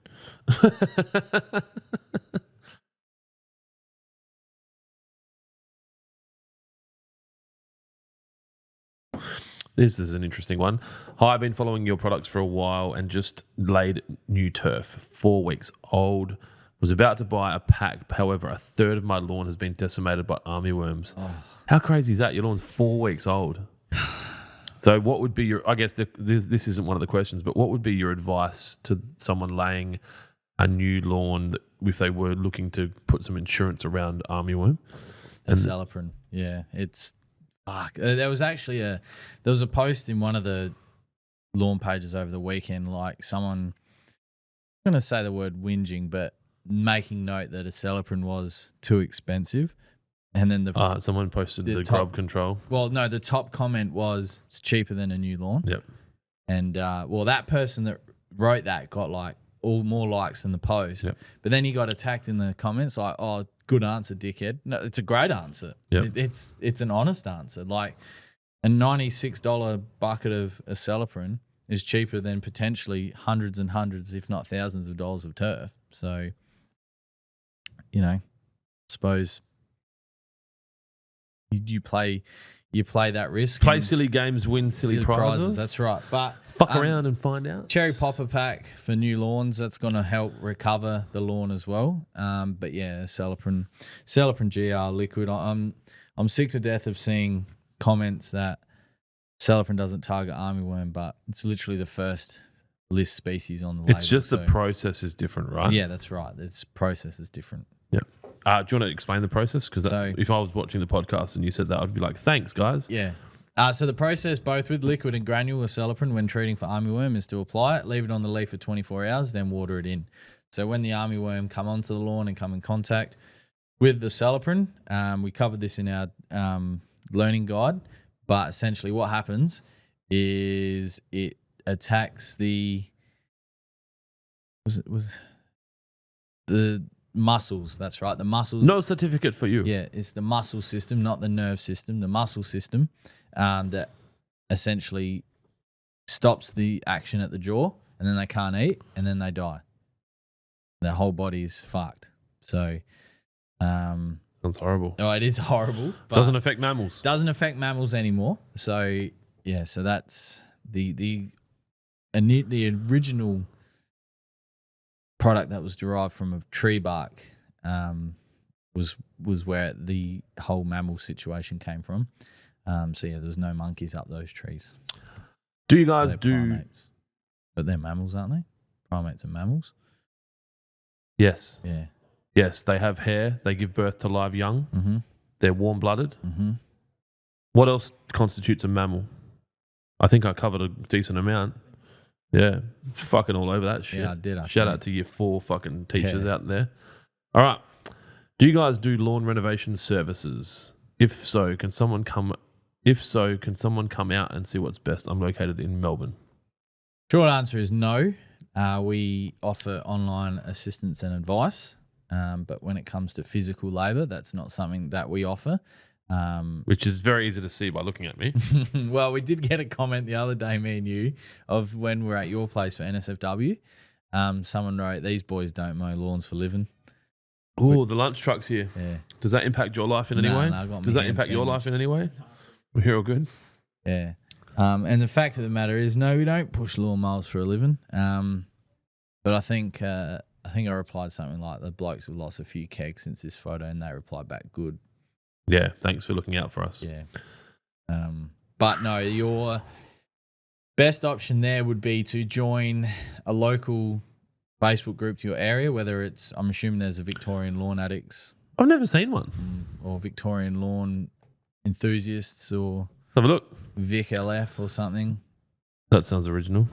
This is an interesting one. Hi, I've been following your products for a while and just laid new turf. 4 weeks old. Was about to buy a pack. However, a third of my lawn has been decimated by armyworms. Oh. How crazy is that? Your lawn's 4 weeks old. So what would be your, I guess this isn't one of the questions, but what would be your advice to someone laying a new lawn if they were looking to put some insurance around armyworm? Acelepryn. Yeah, it's... Fuck. There was a post in one of the lawn pages over the weekend, like someone, I'm going to say the word whinging, but making note that Acelepryn was too expensive. And then someone posted the grub control. Well, no, the top comment was it's cheaper than a new lawn. Yep. And that person that wrote that got like all more likes than the post. Yep. But then he got attacked in the comments like, "Oh, good answer, dickhead." No, it's a great answer. Yep. It's an honest answer. Like a $96 bucket of acelepryn is cheaper than potentially hundreds and hundreds, if not thousands of dollars of turf. So, suppose you play that risk. Play silly games, win silly prizes. That's right. But fuck around and find out. Cherry popper pack for new lawns, that's going to help recover the lawn as well. But yeah, acelepryn GR liquid. I'm sick to death of seeing comments that acelepryn doesn't target armyworm, but it's literally the first list species on the label. It's just the process is different, right? Yeah, that's right. Its process is different. Yeah. Do you want to explain the process? Because if I was watching the podcast and you said that, I'd be like, thanks, guys. Yeah. So the process, both with liquid and granule acelepryn when treating for armyworm, is to apply it, leave it on the leaf for 24 hours, then water it in. So when the armyworm come onto the lawn and come in contact with the acelepryn, we covered this in our learning guide, but essentially what happens is it attacks the muscles. That's right, the muscles. No certificate for you. Yeah, it's the muscle system, not the nerve system. The muscle system that essentially stops the action at the jaw, and then they can't eat, and then they die. Their whole body's fucked. So, sounds horrible. Oh, it is horrible. But doesn't affect mammals. Doesn't affect mammals anymore. So yeah, so that's the original product that was derived from a tree bark was where the whole mammal situation came from. So yeah, there was no monkeys up those trees. Do you guys primates. But they're mammals, aren't they? Primates are mammals. Yes. Yeah. Yes, they have hair. They give birth to live young. Mm-hmm. They're warm-blooded. Mm-hmm. What else constitutes a mammal? I think I covered a decent amount. Yeah, fucking all over that shit. Yeah, I did. Shout out to your 4 fucking teachers out there. All right. Do you guys do lawn renovation services? If so, can someone come out and see what's best? I'm located in Melbourne. Short answer is no. We offer online assistance and advice, but when it comes to physical labour, that's not something that we offer. Which is very easy to see by looking at me. Well, we did get a comment the other day, me and you, of when we're at your place for NSFW. Someone wrote, "These boys don't mow lawns for living." Oh, the lunch truck's here. Yeah. Does that impact your life in any way? Does that impact your life in any way? We're here all good? Yeah. And the fact of the matter is, no, we don't push lawnmowers for a living. But I think I replied something like, "The blokes have lost a few kegs since this photo," and they replied back, "Good." Yeah, thanks for looking out for us. Yeah. But no, your best option there would be to join a local Facebook group to your area, whether it's, I'm assuming there's a Victorian Lawn Addicts. I've never seen one. Or Victorian Lawn Enthusiasts or Have a look. Vic LF or something. That sounds original.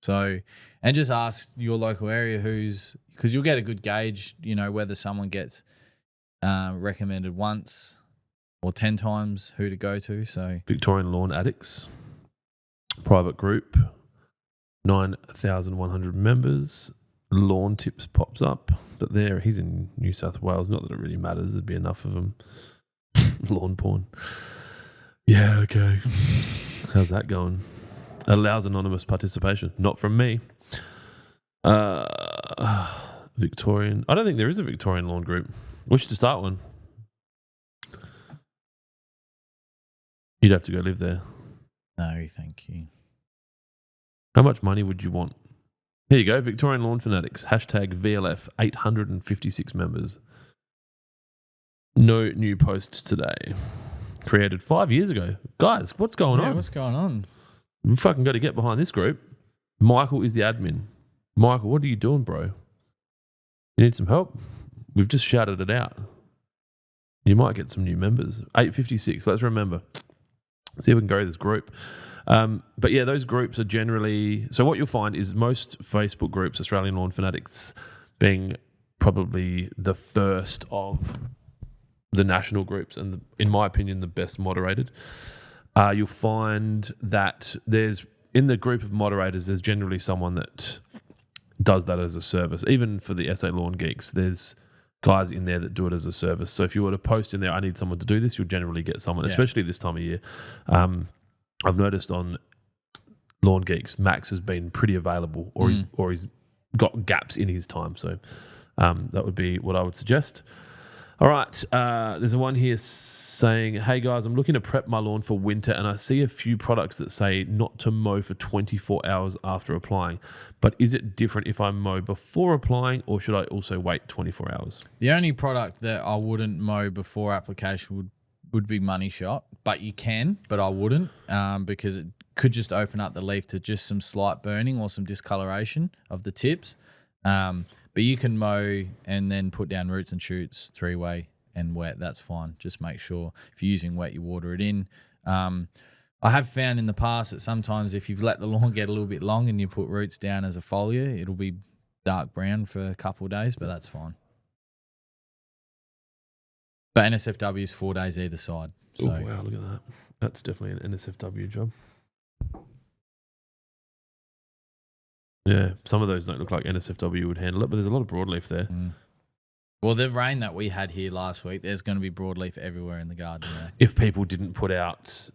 So, and just ask your local area because you'll get a good gauge, whether someone gets recommended once or 10 times who to go to. So Victorian Lawn Addicts, private group, 9,100 members. Lawn Tips pops up, but he's in New South Wales. Not that it really matters. There'd be enough of them. Lawn porn. Yeah, okay. How's that going? Allows anonymous participation. Not from me. Victorian. I don't think there is a Victorian lawn group. We should start one. You'd have to go live there. no, thank you. How much money would you want? Here you go. Victorian Lawn Fanatics. Hashtag VLF. 856 members. No new posts today. Created 5 years ago. Guys, what's going on? What's going on? We fucking got to get behind this group. Michael is the admin. Michael, what are you doing, bro? You need some help? We've just shouted it out. You might get some new members. 856. Let's remember. See if we can grow this group. But yeah, those groups are generally... So what you'll find is most Facebook groups, Australian Lawn Fanatics, being probably the first of the national groups and, in my opinion, the best moderated. You'll find that there's in the group of moderators, there's generally someone that does that as a service. Even for the SA Lawn Geeks, there's guys in there that do it as a service. So if you were to post in there, I need someone to do this, you'll generally get someone, especially this time of year. I've noticed on Lawn Geeks, Max has been pretty available, or he's got gaps in his time. So that would be what I would suggest. All right, there's one here saying, hey guys, I'm looking to prep my lawn for winter and I see a few products that say not to mow for 24 hours after applying. But is it different if I mow before applying or should I also wait 24 hours? The only product that I wouldn't mow before application would be Money Shot, but you can, but I wouldn't because it could just open up the leaf to just some slight burning or some discoloration of the tips. But you can mow and then put down roots and shoots 3-way and wet. That's fine. Just make sure if you're using wet, you water it in. I have found in the past that sometimes if you've let the lawn get a little bit long and you put roots down as a foliar, it'll be dark brown for a couple of days, but that's fine. But NSFW is 4 days either side. So. Oh, wow, look at that. That's definitely an NSFW job. Yeah, some of those don't look like NSFW would handle it, but there's a lot of broadleaf there. Well, the rain that we had here last week, there's going to be broadleaf everywhere in the garden there. If people didn't put out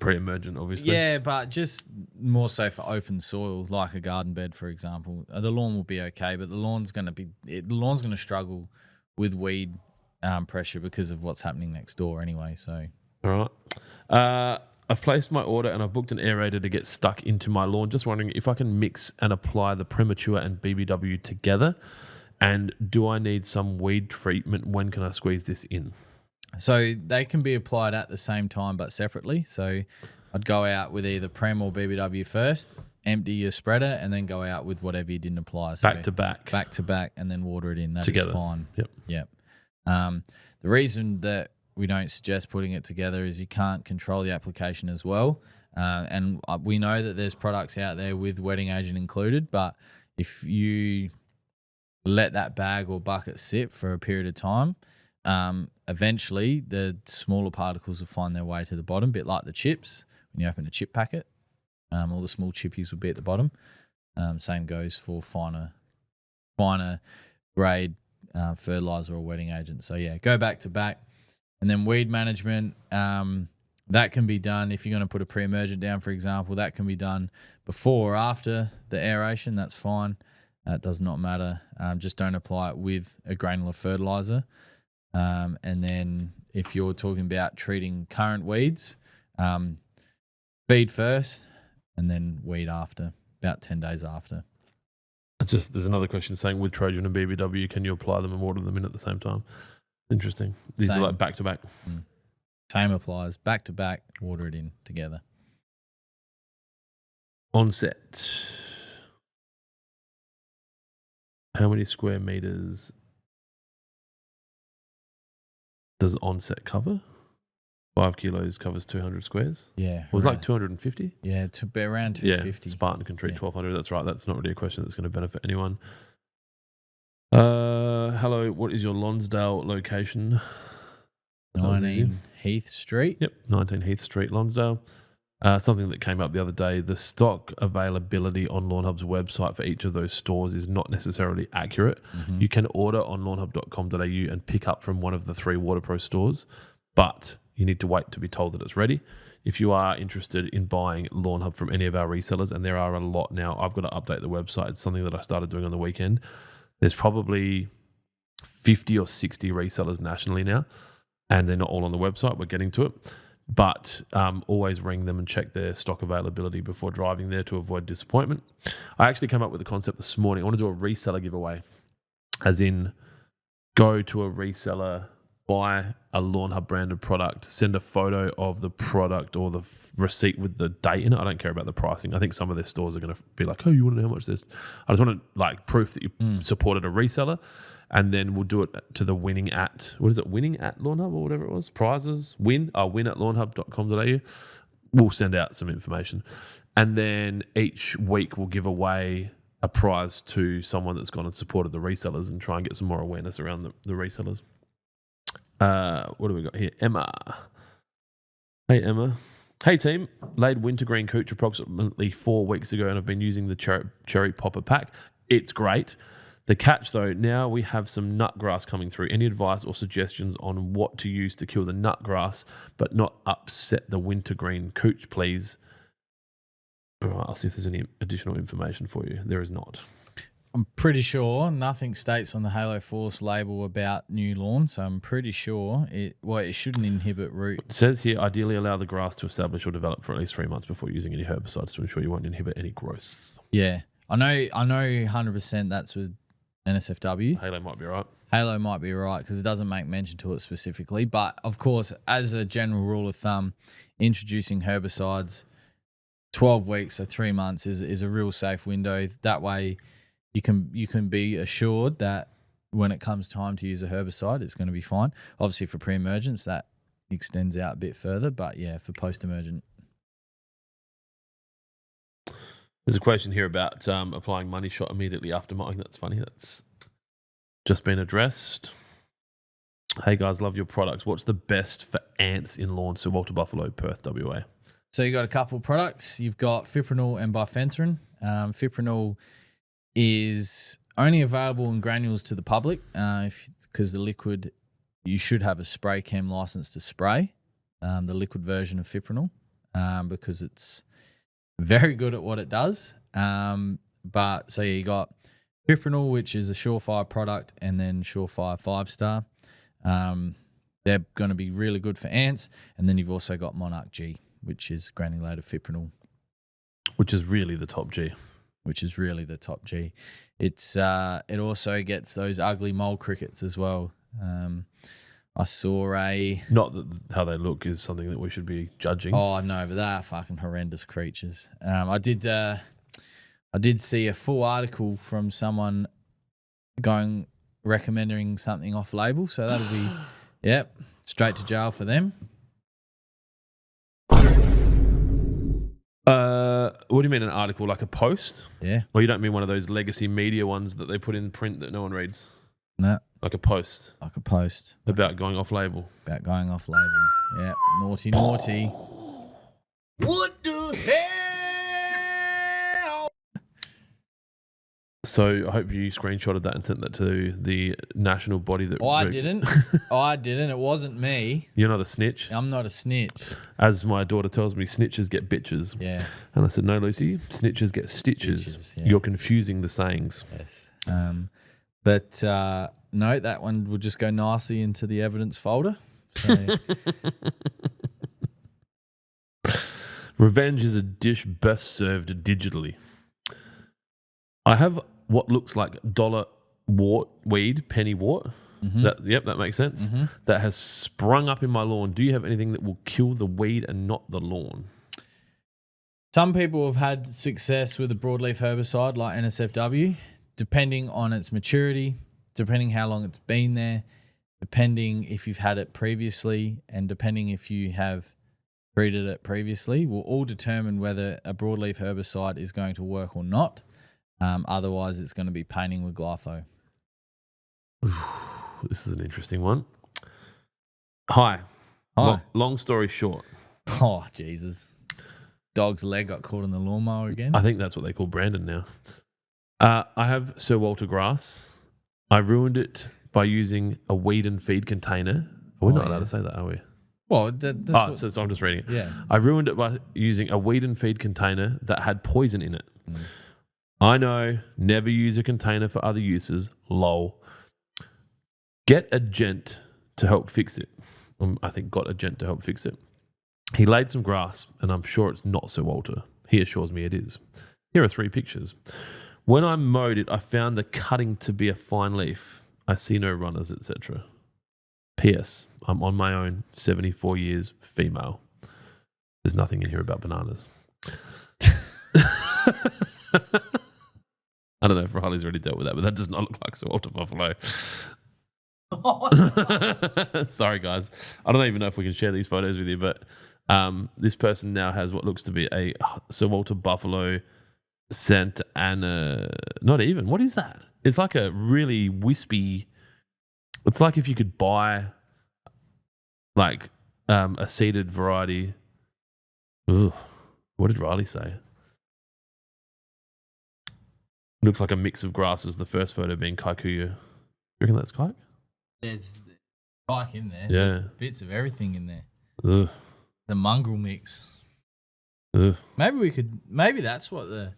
pre-emergent, obviously. Yeah, but just more so for open soil, like a garden bed, for example. The lawn will be okay, but the lawn's going to struggle with weed pressure because of what's happening next door anyway. So, all right. I've placed my order and I've booked an aerator to get stuck into my lawn. Just wondering if I can mix and apply the Premature and BBW together. And do I need some weed treatment? When can I squeeze this in? So they can be applied at the same time but separately. So I'd go out with either Prem or BBW first, empty your spreader, and then go out with whatever you didn't apply. So back to back, and then water it in. That's together. Fine. Yep. The reason that we don't suggest putting it together is you can't control the application as well. And we know that there's products out there with wetting agent included, but if you let that bag or bucket sit for a period of time, eventually the smaller particles will find their way to the bottom, a bit like the chips. When you open a chip packet, all the small chippies will be at the bottom. Same goes for finer grade fertilizer or wetting agent. So yeah, go back to back. And then weed management, that can be done if you're going to put a pre-emergent down, for example. That can be done before or after the aeration. That's fine. It does not matter. Just don't apply it with a granular fertilizer. And then if you're talking about treating current weeds, feed first and then weed after, about 10 days after. There's another question saying with Trojan and BBW, can you apply them and water them in at the same time? Interesting. These are like back to back. Same applies. Back to back, water it in together. Onset. How many square meters does onset cover? 5 kilos covers 200 squares. Yeah. It was like 250? Yeah, to be around 250. Yeah, Spartan can treat 1,200. That's right. That's not really a question that's going to benefit anyone. Hello, what is your Lonsdale location? 19 Heath Street. Yep, 19 Heath Street, Lonsdale. Something that came up the other day, the stock availability on Lawnhub's website for each of those stores is not necessarily accurate. You can order on lawnhub.com.au and pick up from one of the 3 WaterPro stores, but you need to wait to be told that it's ready. If you are interested in buying Lawnhub from any of our resellers, and there are a lot now, I've got to update the website. It's something that I started doing on the weekend. There's probably 50 or 60 resellers nationally now, and they're not all on the website. We're getting to it. But always ring them and check their stock availability before driving there to avoid disappointment. I actually came up with a concept this morning. I want to do a reseller giveaway, as in go to a reseller, buy a Lawnhub branded product, send a photo of the product or the receipt with the date in it. I don't care about the pricing. I think some of their stores are going to be like, oh, you want to know how much this? I just want to like proof that you supported a reseller. And then we'll do it to the winning at Lawnhub or whatever it was? Prizes, win at lawnhub.com.au. We'll send out some information. And then each week we'll give away a prize to someone that's gone and supported the resellers and try and get some more awareness around the resellers. What do we got here? Emma. Hey, Emma. Hey team, laid wintergreen cooch approximately 4 weeks ago and I've been using the cherry popper pack. It's great. The catch though, now we have some nutgrass coming through. Any advice or suggestions on what to use to kill the nutgrass but not upset the wintergreen cooch, please? All right, I'll see if there's any additional information for you. There is not. I'm pretty sure nothing states on the Halo Force label about new lawn, so I'm pretty sure it shouldn't inhibit root. It says here, ideally allow the grass to establish or develop for at least 3 months before using any herbicides to ensure you won't inhibit any growth. Yeah, I know 100% that's with NSFW. Halo might be right. Halo might be right because it doesn't make mention to it specifically. But, of course, as a general rule of thumb, introducing herbicides 12 weeks, so 3 months, is a real safe window. That way you can be assured that when it comes time to use a herbicide, it's going to be fine. Obviously, for pre-emergence, that extends out a bit further. But, yeah, for post-emergent. There's a question here about applying money shot immediately after mowing. That's funny. That's just been addressed. Hey, guys, love your products. What's the best for ants in lawn? Sir Walter Buffalo, Perth, WA. So you got a couple of products. You've got fipronil and bifenthrin. Fipronil is only available in granules to the public because the liquid, you should have a spray chem license to spray the liquid version of fipronil because it's very good at what it does. But so you got fipronil, which is a Surefire product, and then Surefire 5-star. They're going to be really good for ants. And then you've also got Monarch G, which is granulated fipronil. Which is really the top G. It's it also gets those ugly mole crickets as well. I saw not that how they look is something that we should be judging. Oh no, but they are fucking horrendous creatures. I did see a full article from someone recommending something off label, so that'll be straight to jail for them. What do you mean an article, like a post? Yeah. Well, you don't mean one of those legacy media ones that they put in print that no one reads? No. Like a post. About going off label. Yeah. Naughty. What the hell? So I hope you screenshotted that and sent that to the national body that... I didn't. It wasn't me. You're not a snitch? I'm not a snitch. As my daughter tells me, snitches get bitches. Yeah. And I said, no, Lucy, snitches get stitches. Yeah. You're confusing the sayings. Yes. But no, that one will just go nicely into the evidence folder. So. Revenge is a dish best served digitally. I have what looks like dollar weed, penny wart. Mm-hmm. That makes sense. Mm-hmm. That has sprung up in my lawn. Do you have anything that will kill the weed and not the lawn? Some people have had success with a broadleaf herbicide like NSFW, depending on its maturity, depending how long it's been there, depending if you've had it previously, and depending if you have treated it previously, will all determine whether a broadleaf herbicide is going to work or not. Otherwise, it's going to be painting with glypho. This is an interesting one. Hi. Long story short. Oh, Jesus. Dog's leg got caught in the lawnmower again. I think that's what they call Brandon now. I have Sir Walter grass. I ruined it by using a weed and feed container. We're not allowed to say that, are we? Well, so I'm just reading it. Yeah. I ruined it by using a weed and feed container that had poison in it. I know, never use a container for other uses. Lol. Get a gent to help fix it. I think got a gent to help fix it. He laid some grass, and I'm sure it's not Sir Walter. He assures me it is. Here are 3 pictures. When I mowed it, I found the cutting to be a fine leaf. I see no runners, etc. P.S. I'm on my own, 74 years, female. There's nothing in here about bananas. I don't know if Riley's already dealt with that, but that does not look like Sir Walter Buffalo. Sorry, guys. I don't even know if we can share these photos with you, but this person now has what looks to be a Sir Walter Buffalo Santa Ana. Not even. What is that? It's like a really wispy. It's like if you could buy like a seeded variety Ugh. What did Riley say? Looks like a mix of grasses. The first photo being kikuyu. You reckon that's kike? There's pike in there. Yeah. There's bits of everything in there. Ugh. The mongrel mix. Ugh. Maybe that's what the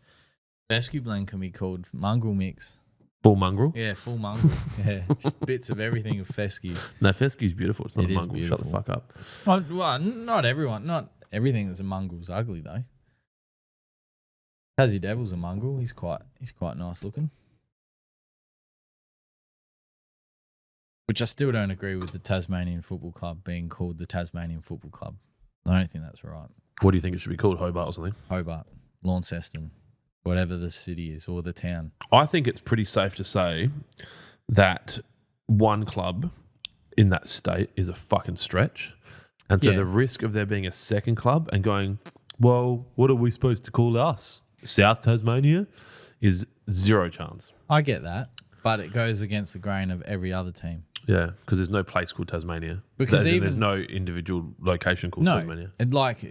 fescue blend can be called. Mongrel mix. Full mongrel? Yeah, full mongrel. Yeah, just bits of everything of fescue. No, fescue's beautiful. It's not It a is mongrel. beautiful. Shut the fuck up. Well, not everyone. Not everything that's a mongrel's ugly though. Tassie Devil's a mongrel. He's quite nice looking. Which I still don't agree with the Tasmanian Football Club being called the Tasmanian Football Club. I don't think that's right. What do you think it should be called? Hobart or something? Hobart, Launceston, whatever the city is or the town. I think it's pretty safe to say that one club in that state is a fucking stretch. And so Yeah. the risk of there being a second club and going, well, what are we supposed to call us? South Tasmania is zero chance. I get that, but it goes against the grain of every other team. Yeah, because there's no place called Tasmania. Because there's no individual location called Tasmania. And like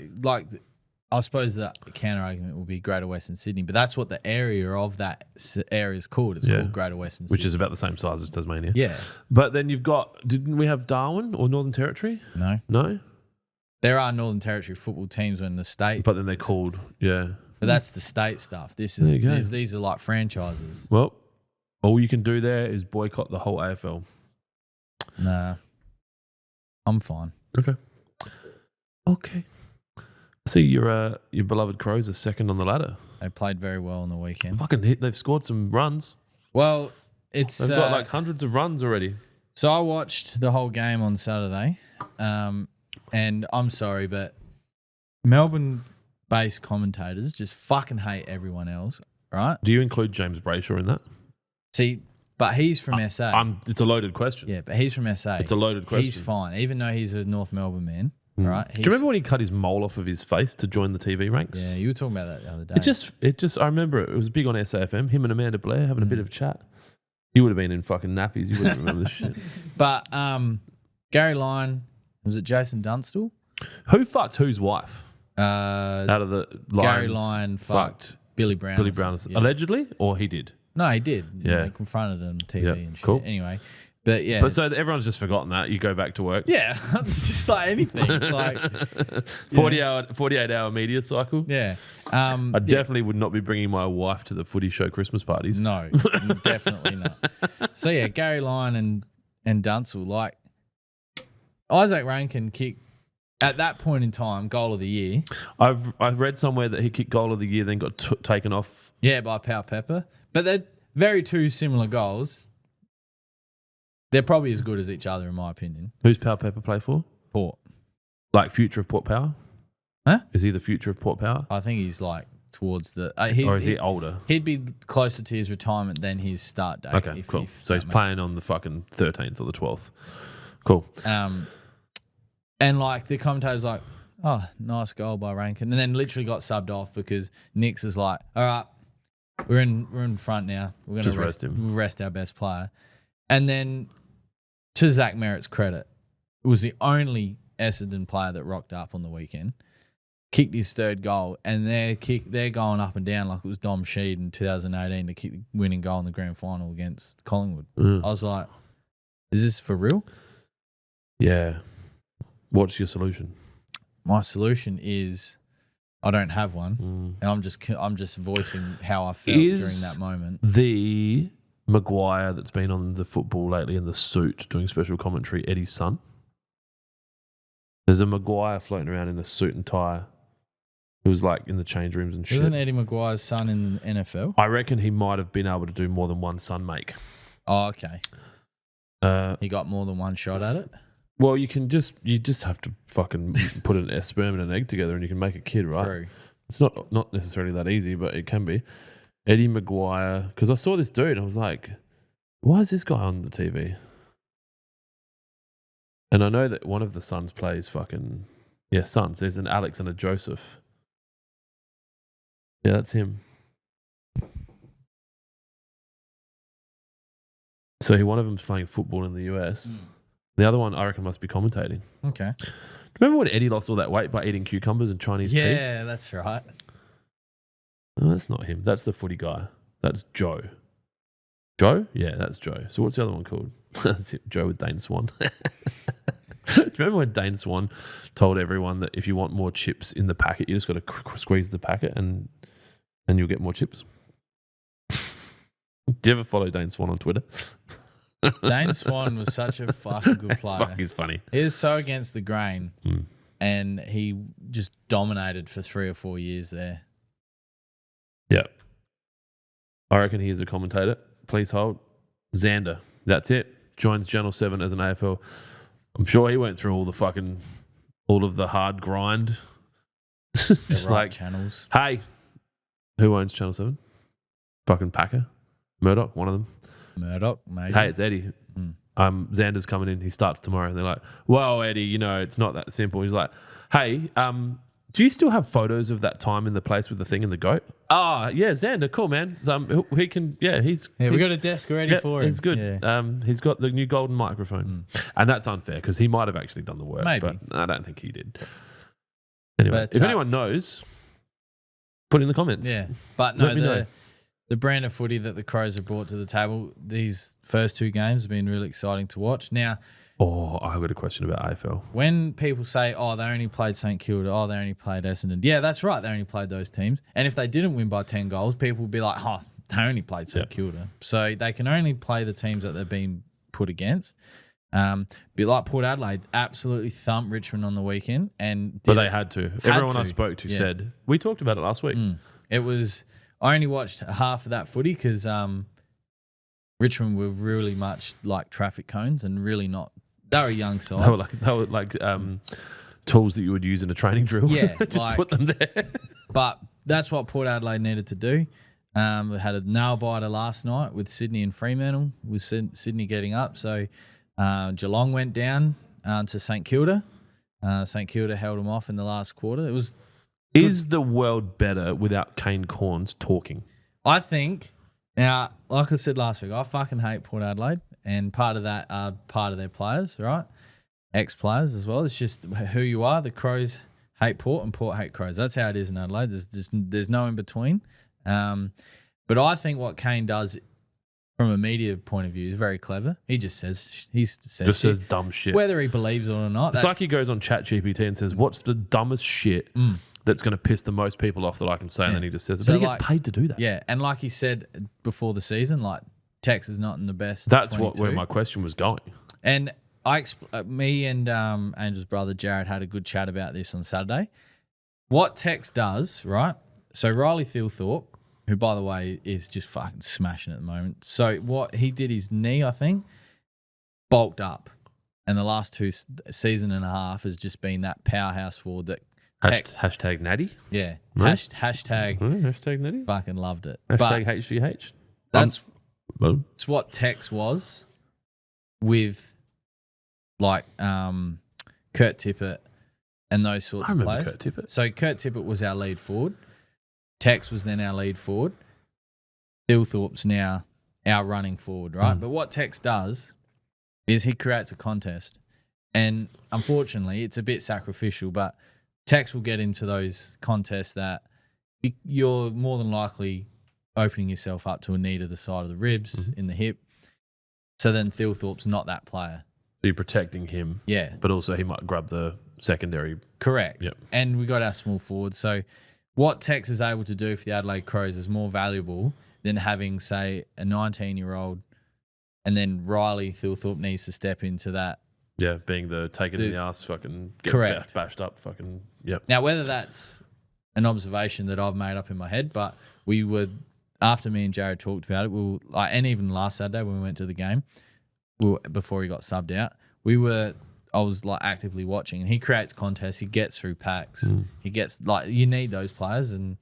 I suppose the counter argument will be Greater Western Sydney, but that's what the area of that area is called. It's called Greater Western Sydney, Which is about the same size as Tasmania. Yeah. But then you've got, didn't we have Darwin or Northern Territory? No. No? There are Northern Territory football teams when the state, But then they're called, but that's the state stuff. This There you go. is these are like franchises. Well, all you can do there is boycott the whole AFL. Nah, I'm fine. Okay. I see your beloved Crows are second on the ladder. They played very well on the weekend. They've scored some runs. Well, it's They've got like hundreds of runs already. so I watched the whole game on Saturday, and I'm sorry, but Melbourne-based commentators just fucking hate everyone else, right? Do you include James Brayshaw in that? See, but he's from SA. It's a loaded question. Yeah, but he's from SA. It's a loaded question. He's fine, even though he's a North Melbourne man, right? Do you remember when he cut his mole off of his face to join the TV ranks? Yeah, you were talking about that the other day. It just. I remember it was big on SAFM. Him and Amanda Blair having a bit of chat. He would have been in fucking nappies. You wouldn't remember this shit. But Gary Lyon, was it Jason Dunstall? Who fucked whose wife? Out Out of the Gary Lions Lyon fucked Billy Brown. Billy Brown. Yeah. Allegedly? Or he did? No, he did. Yeah. He confronted him on TV Yeah, and shit. cool. Anyway, but yeah. But so everyone's just forgotten that. You go back to work. Yeah, it's just like anything. Like 48-hour media cycle. yeah. I definitely would not be bringing my wife to the footy show Christmas parties. No, definitely not. So yeah, Gary Lyon and Dunstall, like Isaac Rankin kicked at that point in time goal of the year. I've read somewhere that he kicked goal of the year, then got taken off. Yeah, by Pau Pepper. But they're very two similar goals. They're probably as good as each other, in my opinion. Who's Pau Pepper play for? Port. Like future of Port Power? Huh? Is he the future of Port Power? I think he's like towards the... Or is he older? He'd be closer to his retirement than his start date. Okay, cool. So he's that playing on the fucking 13th or the 12th. Cool. And like the commentator's like, oh, nice goal by Rankin. And then literally got subbed off because Nix is like, all right, we're in front now. We're going to rest our best player. And then to Zach Merritt's credit, it was the only Essendon player that rocked up on the weekend, kicked his third goal, and they're going up and down like it was Dom Sheed in 2018 to kick the winning goal in the grand final against Collingwood. I was like, is this for real? Yeah. What's your solution? My solution is I don't have one, and I'm just voicing how I felt during that moment. The Maguire that's been on the football lately in the suit doing special commentary, Eddie's son. There's a Maguire floating around in a suit and tie. It was like in the change rooms and shit. Isn't Eddie Maguire's son in the NFL? I reckon he might have been able to do more than one sun make. Oh, okay. He got more than one shot at it. Well, you just have to fucking put a sperm and an egg together and you can make a kid, right? True. It's not necessarily that easy, but it can be. Eddie Maguire, because I saw this dude and I was like, why is this guy on the TV? And I know that one of the sons plays sons. There's an Alex and a Joseph. Yeah, that's him. So one of them's playing football in the US. The other one, I reckon, must be commentating. Okay. Remember when Eddie lost all that weight by eating cucumbers and Chinese tea? Yeah, that's right. No, that's not him. That's the footy guy. That's Joe. Joe? Yeah, that's Joe. So what's the other one called? That's it, Joe with Dane Swan. Do you remember when Dane Swan told everyone that if you want more chips in the packet, you just got to squeeze the packet and you'll get more chips? Do you ever follow Dane Swan on Twitter? Dane Swan was such a fucking good player. Fuck, he's funny. He was so against the grain, and he just dominated for 3 or 4 years there. Yeah. I reckon he is a commentator. Please hold. Xander. That's it. Joins Channel 7 as an AFL. I'm sure he went through all of the hard grind. Just right like, channels. hey, who owns Channel 7? Fucking Packer. Murdoch, one of them. Murdoch, maybe. Hey, it's Eddie. Xander's coming in. He starts tomorrow. And they're like, well, Eddie, it's not that simple. He's like, hey, do you still have photos of that time in the place with the thing and the goat? Ah, yeah, Xander, cool, man. So, he can, we got a desk ready for him. It's good. Yeah. He's got the new golden microphone. And that's unfair because he might have actually done the work. Maybe. But I don't think he did. Anyway, But, if anyone knows, put in the comments. Yeah. But no, Let me know. the brand of footy that the Crows have brought to the table, these first 2 games have been really exciting to watch. Now, I've got a question about AFL. when people say, they only played St Kilda, they only played Essendon. Yeah, that's right. They only played those teams. And if they didn't win by 10 goals, people would be like, they only played St Kilda. So they can only play the teams that they've been put against. Bit like Port Adelaide, absolutely thumped Richmond on the weekend. But they had to. Everyone I spoke to said, we talked about it last week. It was, I only watched half of that footy because Richmond were really much like traffic cones and really not. They were a young side. They were like tools that you would use in a training drill. Yeah, just put them there. But that's what Port Adelaide needed to do. We had a nail biter last night with Sydney and Fremantle, with Sydney getting up. So Geelong went down to St Kilda. St Kilda held them off in the last quarter. It was. Is the world better without Kane Corns talking? I think. Now, like I said last week, I fucking hate Port Adelaide, and part of that are part of their players, right? Ex-players as well. It's just who you are. The Crows hate Port and Port hate Crows. That's how it is in Adelaide. There's no in between. But I think what Kane does from a media point of view is very clever. He just says dumb shit. Whether he believes it or not. It's like he goes on ChatGPT and says, what's the dumbest shit that's going to piss the most people off that I can say? And then he just says it. But he gets paid to do that. Yeah, and like he said before the season, like Tex is not in the best. That's 22. where my question was going. And me and Angel's brother Jared had a good chat about this on Saturday. What Tex does, right? So Riley Thilthorpe, who by the way is just fucking smashing at the moment. So what he did, his knee, I think, bulked up, and the last 2 season and a half has just been that powerhouse forward that. Hashtag natty. Yeah. No? Hashtag. Hashtag natty. Fucking loved it. Hashtag HGH. That's what Tex was with like Kurt Tippett and those sorts of players. Kurt Tippett. So Kurt Tippett was our lead forward. Tex was then our lead forward. Thilthorpe's now our running forward, right? But what Tex does is he creates a contest. And unfortunately, it's a bit sacrificial, but Tex will get into those contests that you're more than likely opening yourself up to a knee to the side of the ribs, in the hip. So then Thilthorpe's not that player. So you're protecting him. Yeah. But also he might grab the secondary. Correct. Yep. And we got our small forward. So what Tex is able to do for the Adelaide Crows is more valuable than having, say, a 19-year-old and then Riley Thilthorpe needs to step into that. Yeah, being the take it in the ass, fucking get correct. Bashed up, fucking, yep. Now, whether that's an observation that I've made up in my head, but we were, after me and Jared talked about it, we were like, and even last Saturday when we went to the game, before he got subbed out, I was like actively watching, and he creates contests, he gets through packs, he gets like, you need those players, and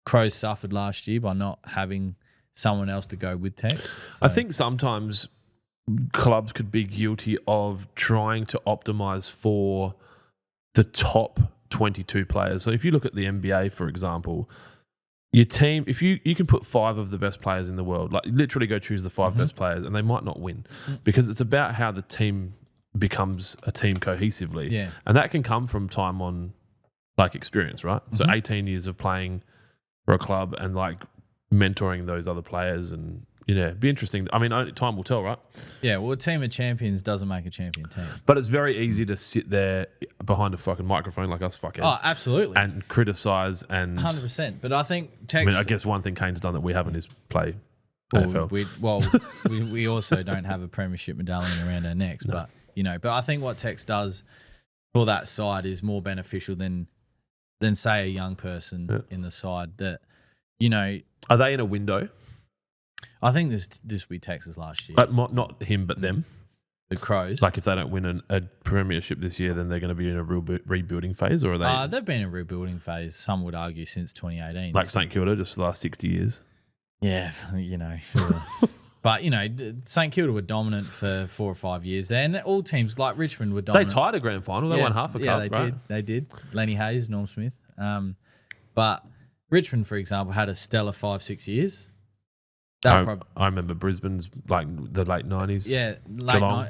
Crows suffered last year by not having someone else to go with Tex. So. I think sometimes clubs could be guilty of trying to optimize for the top 22 players. So if you look at the NBA, for example, your team, if you can put 5 of the best players in the world, like literally go choose the 5 best players, and they might not win because it's about how the team becomes a team cohesively. Yeah. And that can come from time on, like, experience, right? So 18 years of playing for a club and, like, mentoring those other players and, be interesting. I mean, only time will tell, right? Yeah, well, a team of champions doesn't make a champion team. But it's very easy to sit there behind a fucking microphone like us fuckheads. Oh, absolutely. And criticise and... 100%. But I think Tex... I guess one thing Kane's done that we haven't is play Well, AFL. we also don't have a premiership medallion around our necks, No. but I think what Tex does for that side is more beneficial than say a young person in the side that, Are they in a window? I think this will be Texas last year. But not him, but them. The Crows. Like if they don't win a premiership this year, then they're going to be in a real rebuilding phase, or are they? They've been in a rebuilding phase. Some would argue since 2018. Like St Kilda, just the last 60 years. Yeah, But, St Kilda were dominant for 4 or 5 years there, and all teams like Richmond were dominant. They tied a grand final. They won half a cup, right? They did. Lenny Hayes, Norm Smith. But Richmond, for example, had a stellar 5-6 years. I remember Brisbane's like the late 90s. Yeah,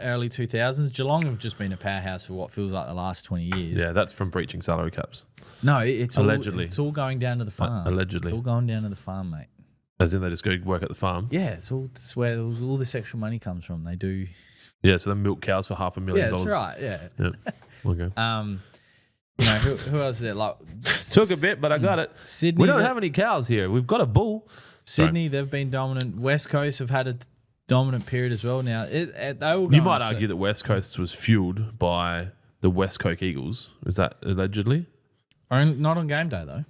early 2000s. Geelong have just been a powerhouse for what feels like the last 20 years. Yeah, that's from breaching salary caps. No, it's allegedly. It's all going down to the farm. Allegedly. It's all going down to the farm, mate. As in they just go work at the farm? Yeah, it's where all this extra money comes from. They do. Yeah, so they milk cows for $500,000. Yeah, that's right, yeah. Okay. Who else is there? Like, took a bit, but I got it. Sydney. We don't have any cows here. We've got a bull. Sydney, they've been dominant. West Coast have had a dominant period as well. Now, they all you might argue that West Coast was fueled by the West Coast Eagles. Is that allegedly? Not on game day, though.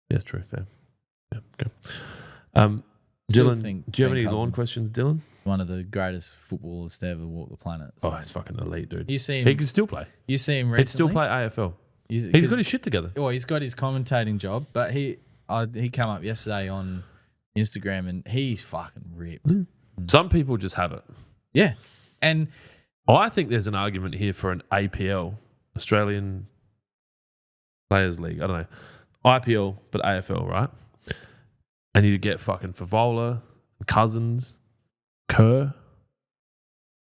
Yes, true, fair. Yeah, okay. Dylan, do you have any lawn questions, Dylan? One of the greatest footballers to ever walk the planet. So. Oh, he's fucking elite, dude. You see him, he can still play. You see him recently? He'd still play AFL. He's got his shit together. Well, he's got his commentating job, but he came up yesterday on Instagram and he's fucking ripped. Some people just have it. Yeah. And I think there's an argument here for an APL, Australian Players League. I don't know. IPL, but AFL, right? And you get fucking Favola, Cousins, Kerr.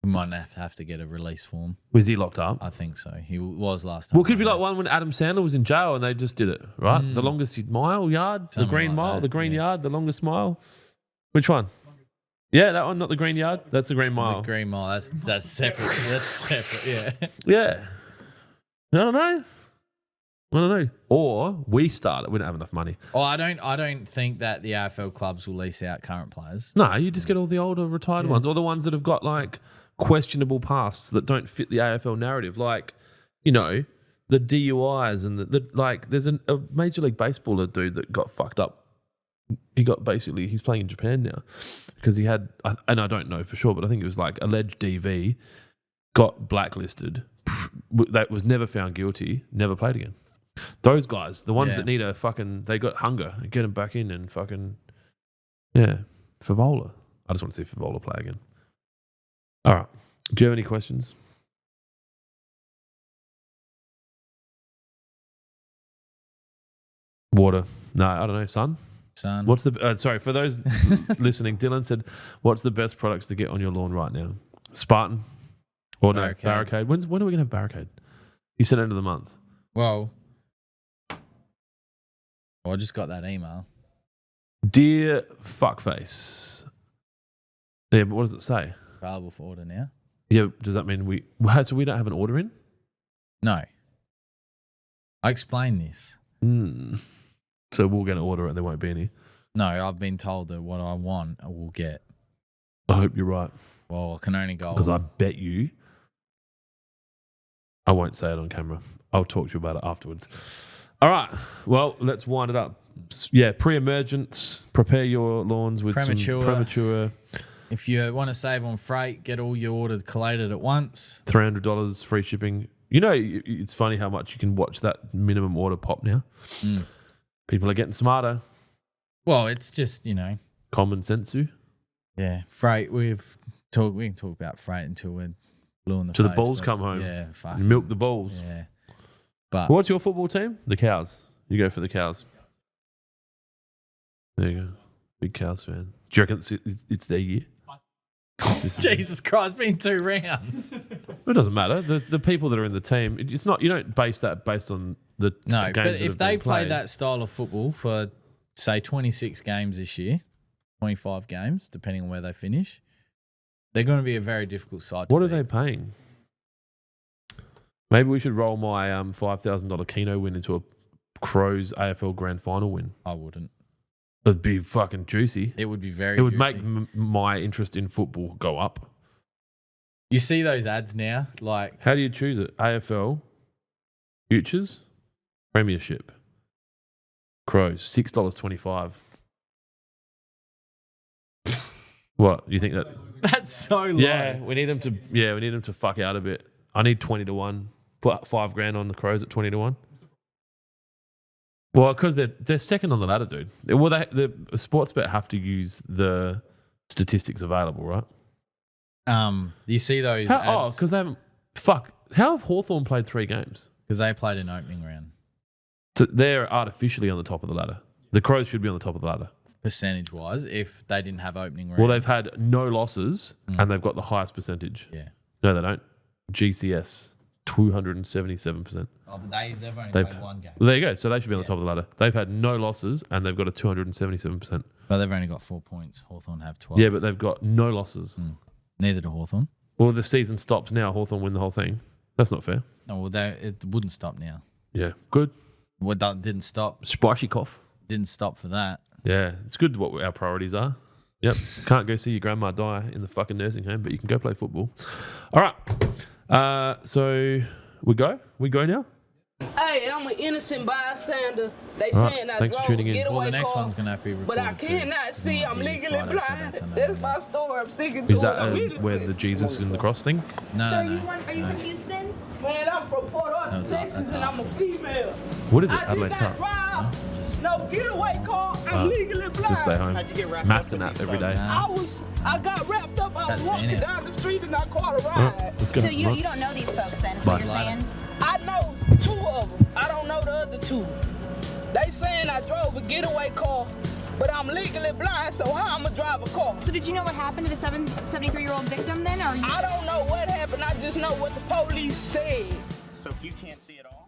we might have to get a release form. Was he locked up? I think so. He was last time. Well, it could be like one when Adam Sandler was in jail and they just did it, right? The longest mile, yard, Something the green like mile, that, the green yard, the longest mile. Which one? Yeah, that one, not the green yard. That's the green mile. The green mile. That's separate. That's separate. Yeah. Yeah. I don't know. Or we start it. We don't have enough money. Oh, I don't think that the AFL clubs will lease out current players. No, you just get all the older retired ones, or the ones that have got like questionable pasts that don't fit the AFL narrative, like the DUIs and the like. There's a Major League Baseballer dude that got fucked up. He's playing in Japan now because he had, and I don't know for sure, but I think it was like alleged DV, got blacklisted, that was never found guilty, never played again. Those guys, the ones that need they got hunger, get them back in and fucking, Favola. I just want to see Favola play again. All right. Do you have any questions? Water. No, I don't know. Sun? What's the, sorry, for those listening, Dylan said, what's the best products to get on your lawn right now? Spartan? Or Barricade. When are we going to have Barricade? You said end of the month. Well, I just got that email. Dear fuckface. Yeah, but what does it say? Available for order now. Yeah, does that mean so we don't have an order in? No. I explained this. So we'll get an order and there won't be any. No, I've been told that what I want I will get. I hope you're right. Well, I can only go. Because I bet you. I won't say it on camera. I'll talk to you about it afterwards. All right. Well, let's wind it up. Yeah, pre-emergence. Prepare your lawns with some premature. If you want to save on freight, get all your orders collated at once. $300 free shipping. It's funny how much you can watch that minimum order pop now. People are getting smarter. Well, it's just, common sense. Yeah, freight. We can talk about freight until we're blue in the face. Till the balls come home. Yeah, fuck. Milk the balls. Yeah. But what's your football team? The Cows. You go for the Cows. There you go. Big Cows fan. Do you reckon it's their year? Jesus Christ, been 2 rounds. It doesn't matter. The people that are in the team, it's not. You don't base that based on the No, games but that if have they been play played. that style of football for, say, 26 games this year, 25 games, depending on where they finish, they're going to be a very difficult side to What are beat. they paying? Maybe we should roll my $5,000 Keno win into a Crows AFL Grand Final win. I wouldn't. It'd be fucking juicy. It would be very It would juicy. make my interest in football go up. You see those ads now? Like, How do you choose it? AFL, Futures, Premiership, Crows, $6.25. What you think that? that's so low. Yeah, we need them to. Yeah, we need them to fuck out a bit. I need 20-1. Put $5,000 on the Crows at 20-1. Well, because they're second on the ladder, dude. Well, the Sportsbet have to use the statistics available, right? You see those Oh, ads? because they haven't. Fuck. How have Hawthorn played 3 games? Because they played an opening round. So they're artificially on the top of the ladder. The Crows should be on the top of the ladder. Percentage-wise, if they didn't have opening round. Well, they've had no losses and they've got the highest percentage. Yeah. No, they don't. GCS, 277%. Oh, but they've only They've- played 1 game. Well, there you go. So they should be on the top of the ladder. They've had no losses and they've got a 277%. But they've only got 4 points. Hawthorn have 12. Yeah, but they've got no losses. Neither do Hawthorn. Well, the season stops now. Hawthorn win the whole thing. That's not fair. No, well, it wouldn't stop now. Yeah, good. Well, that didn't stop. Spicy cough. Didn't stop for that. Yeah, it's good what our priorities are. Yep. Can't go see your grandma die in the fucking nursing home, but you can go play football. All right. So we go? We go now? Hey, I'm an innocent bystander. They All right, saying I thanks for drove tuning a in. getaway Well, the next car, one's going to have to be recorded but I too. cannot see. Might I'm be legally Friday, blind. Saturday, Sunday, That's my story. I'm sticking Is to that it. where the Jesus and the cross thing? No, So no, no. are you from Houston? Man, I'm from Port That Arthur, was Texas, that's and I'm a after. female. What is it? I did Adelaide not Cup. drive Just- no getaway car. I'm legally blind. So stay home. How'd you get wrapped Master up nap with every these day. I got wrapped up. I was That's walking been it. down the street and I caught a All right, ride. let's go. So you don't know these folks then? Is Bye. what you're saying? I know 2 of them. I don't know the other 2. They saying I drove a getaway car, but I'm legally blind, so how I'ma drive a car? So did you know what happened to the 73-year-old victim then? Or you? I don't know what happened. I just know what the police said. So if you can't see it all?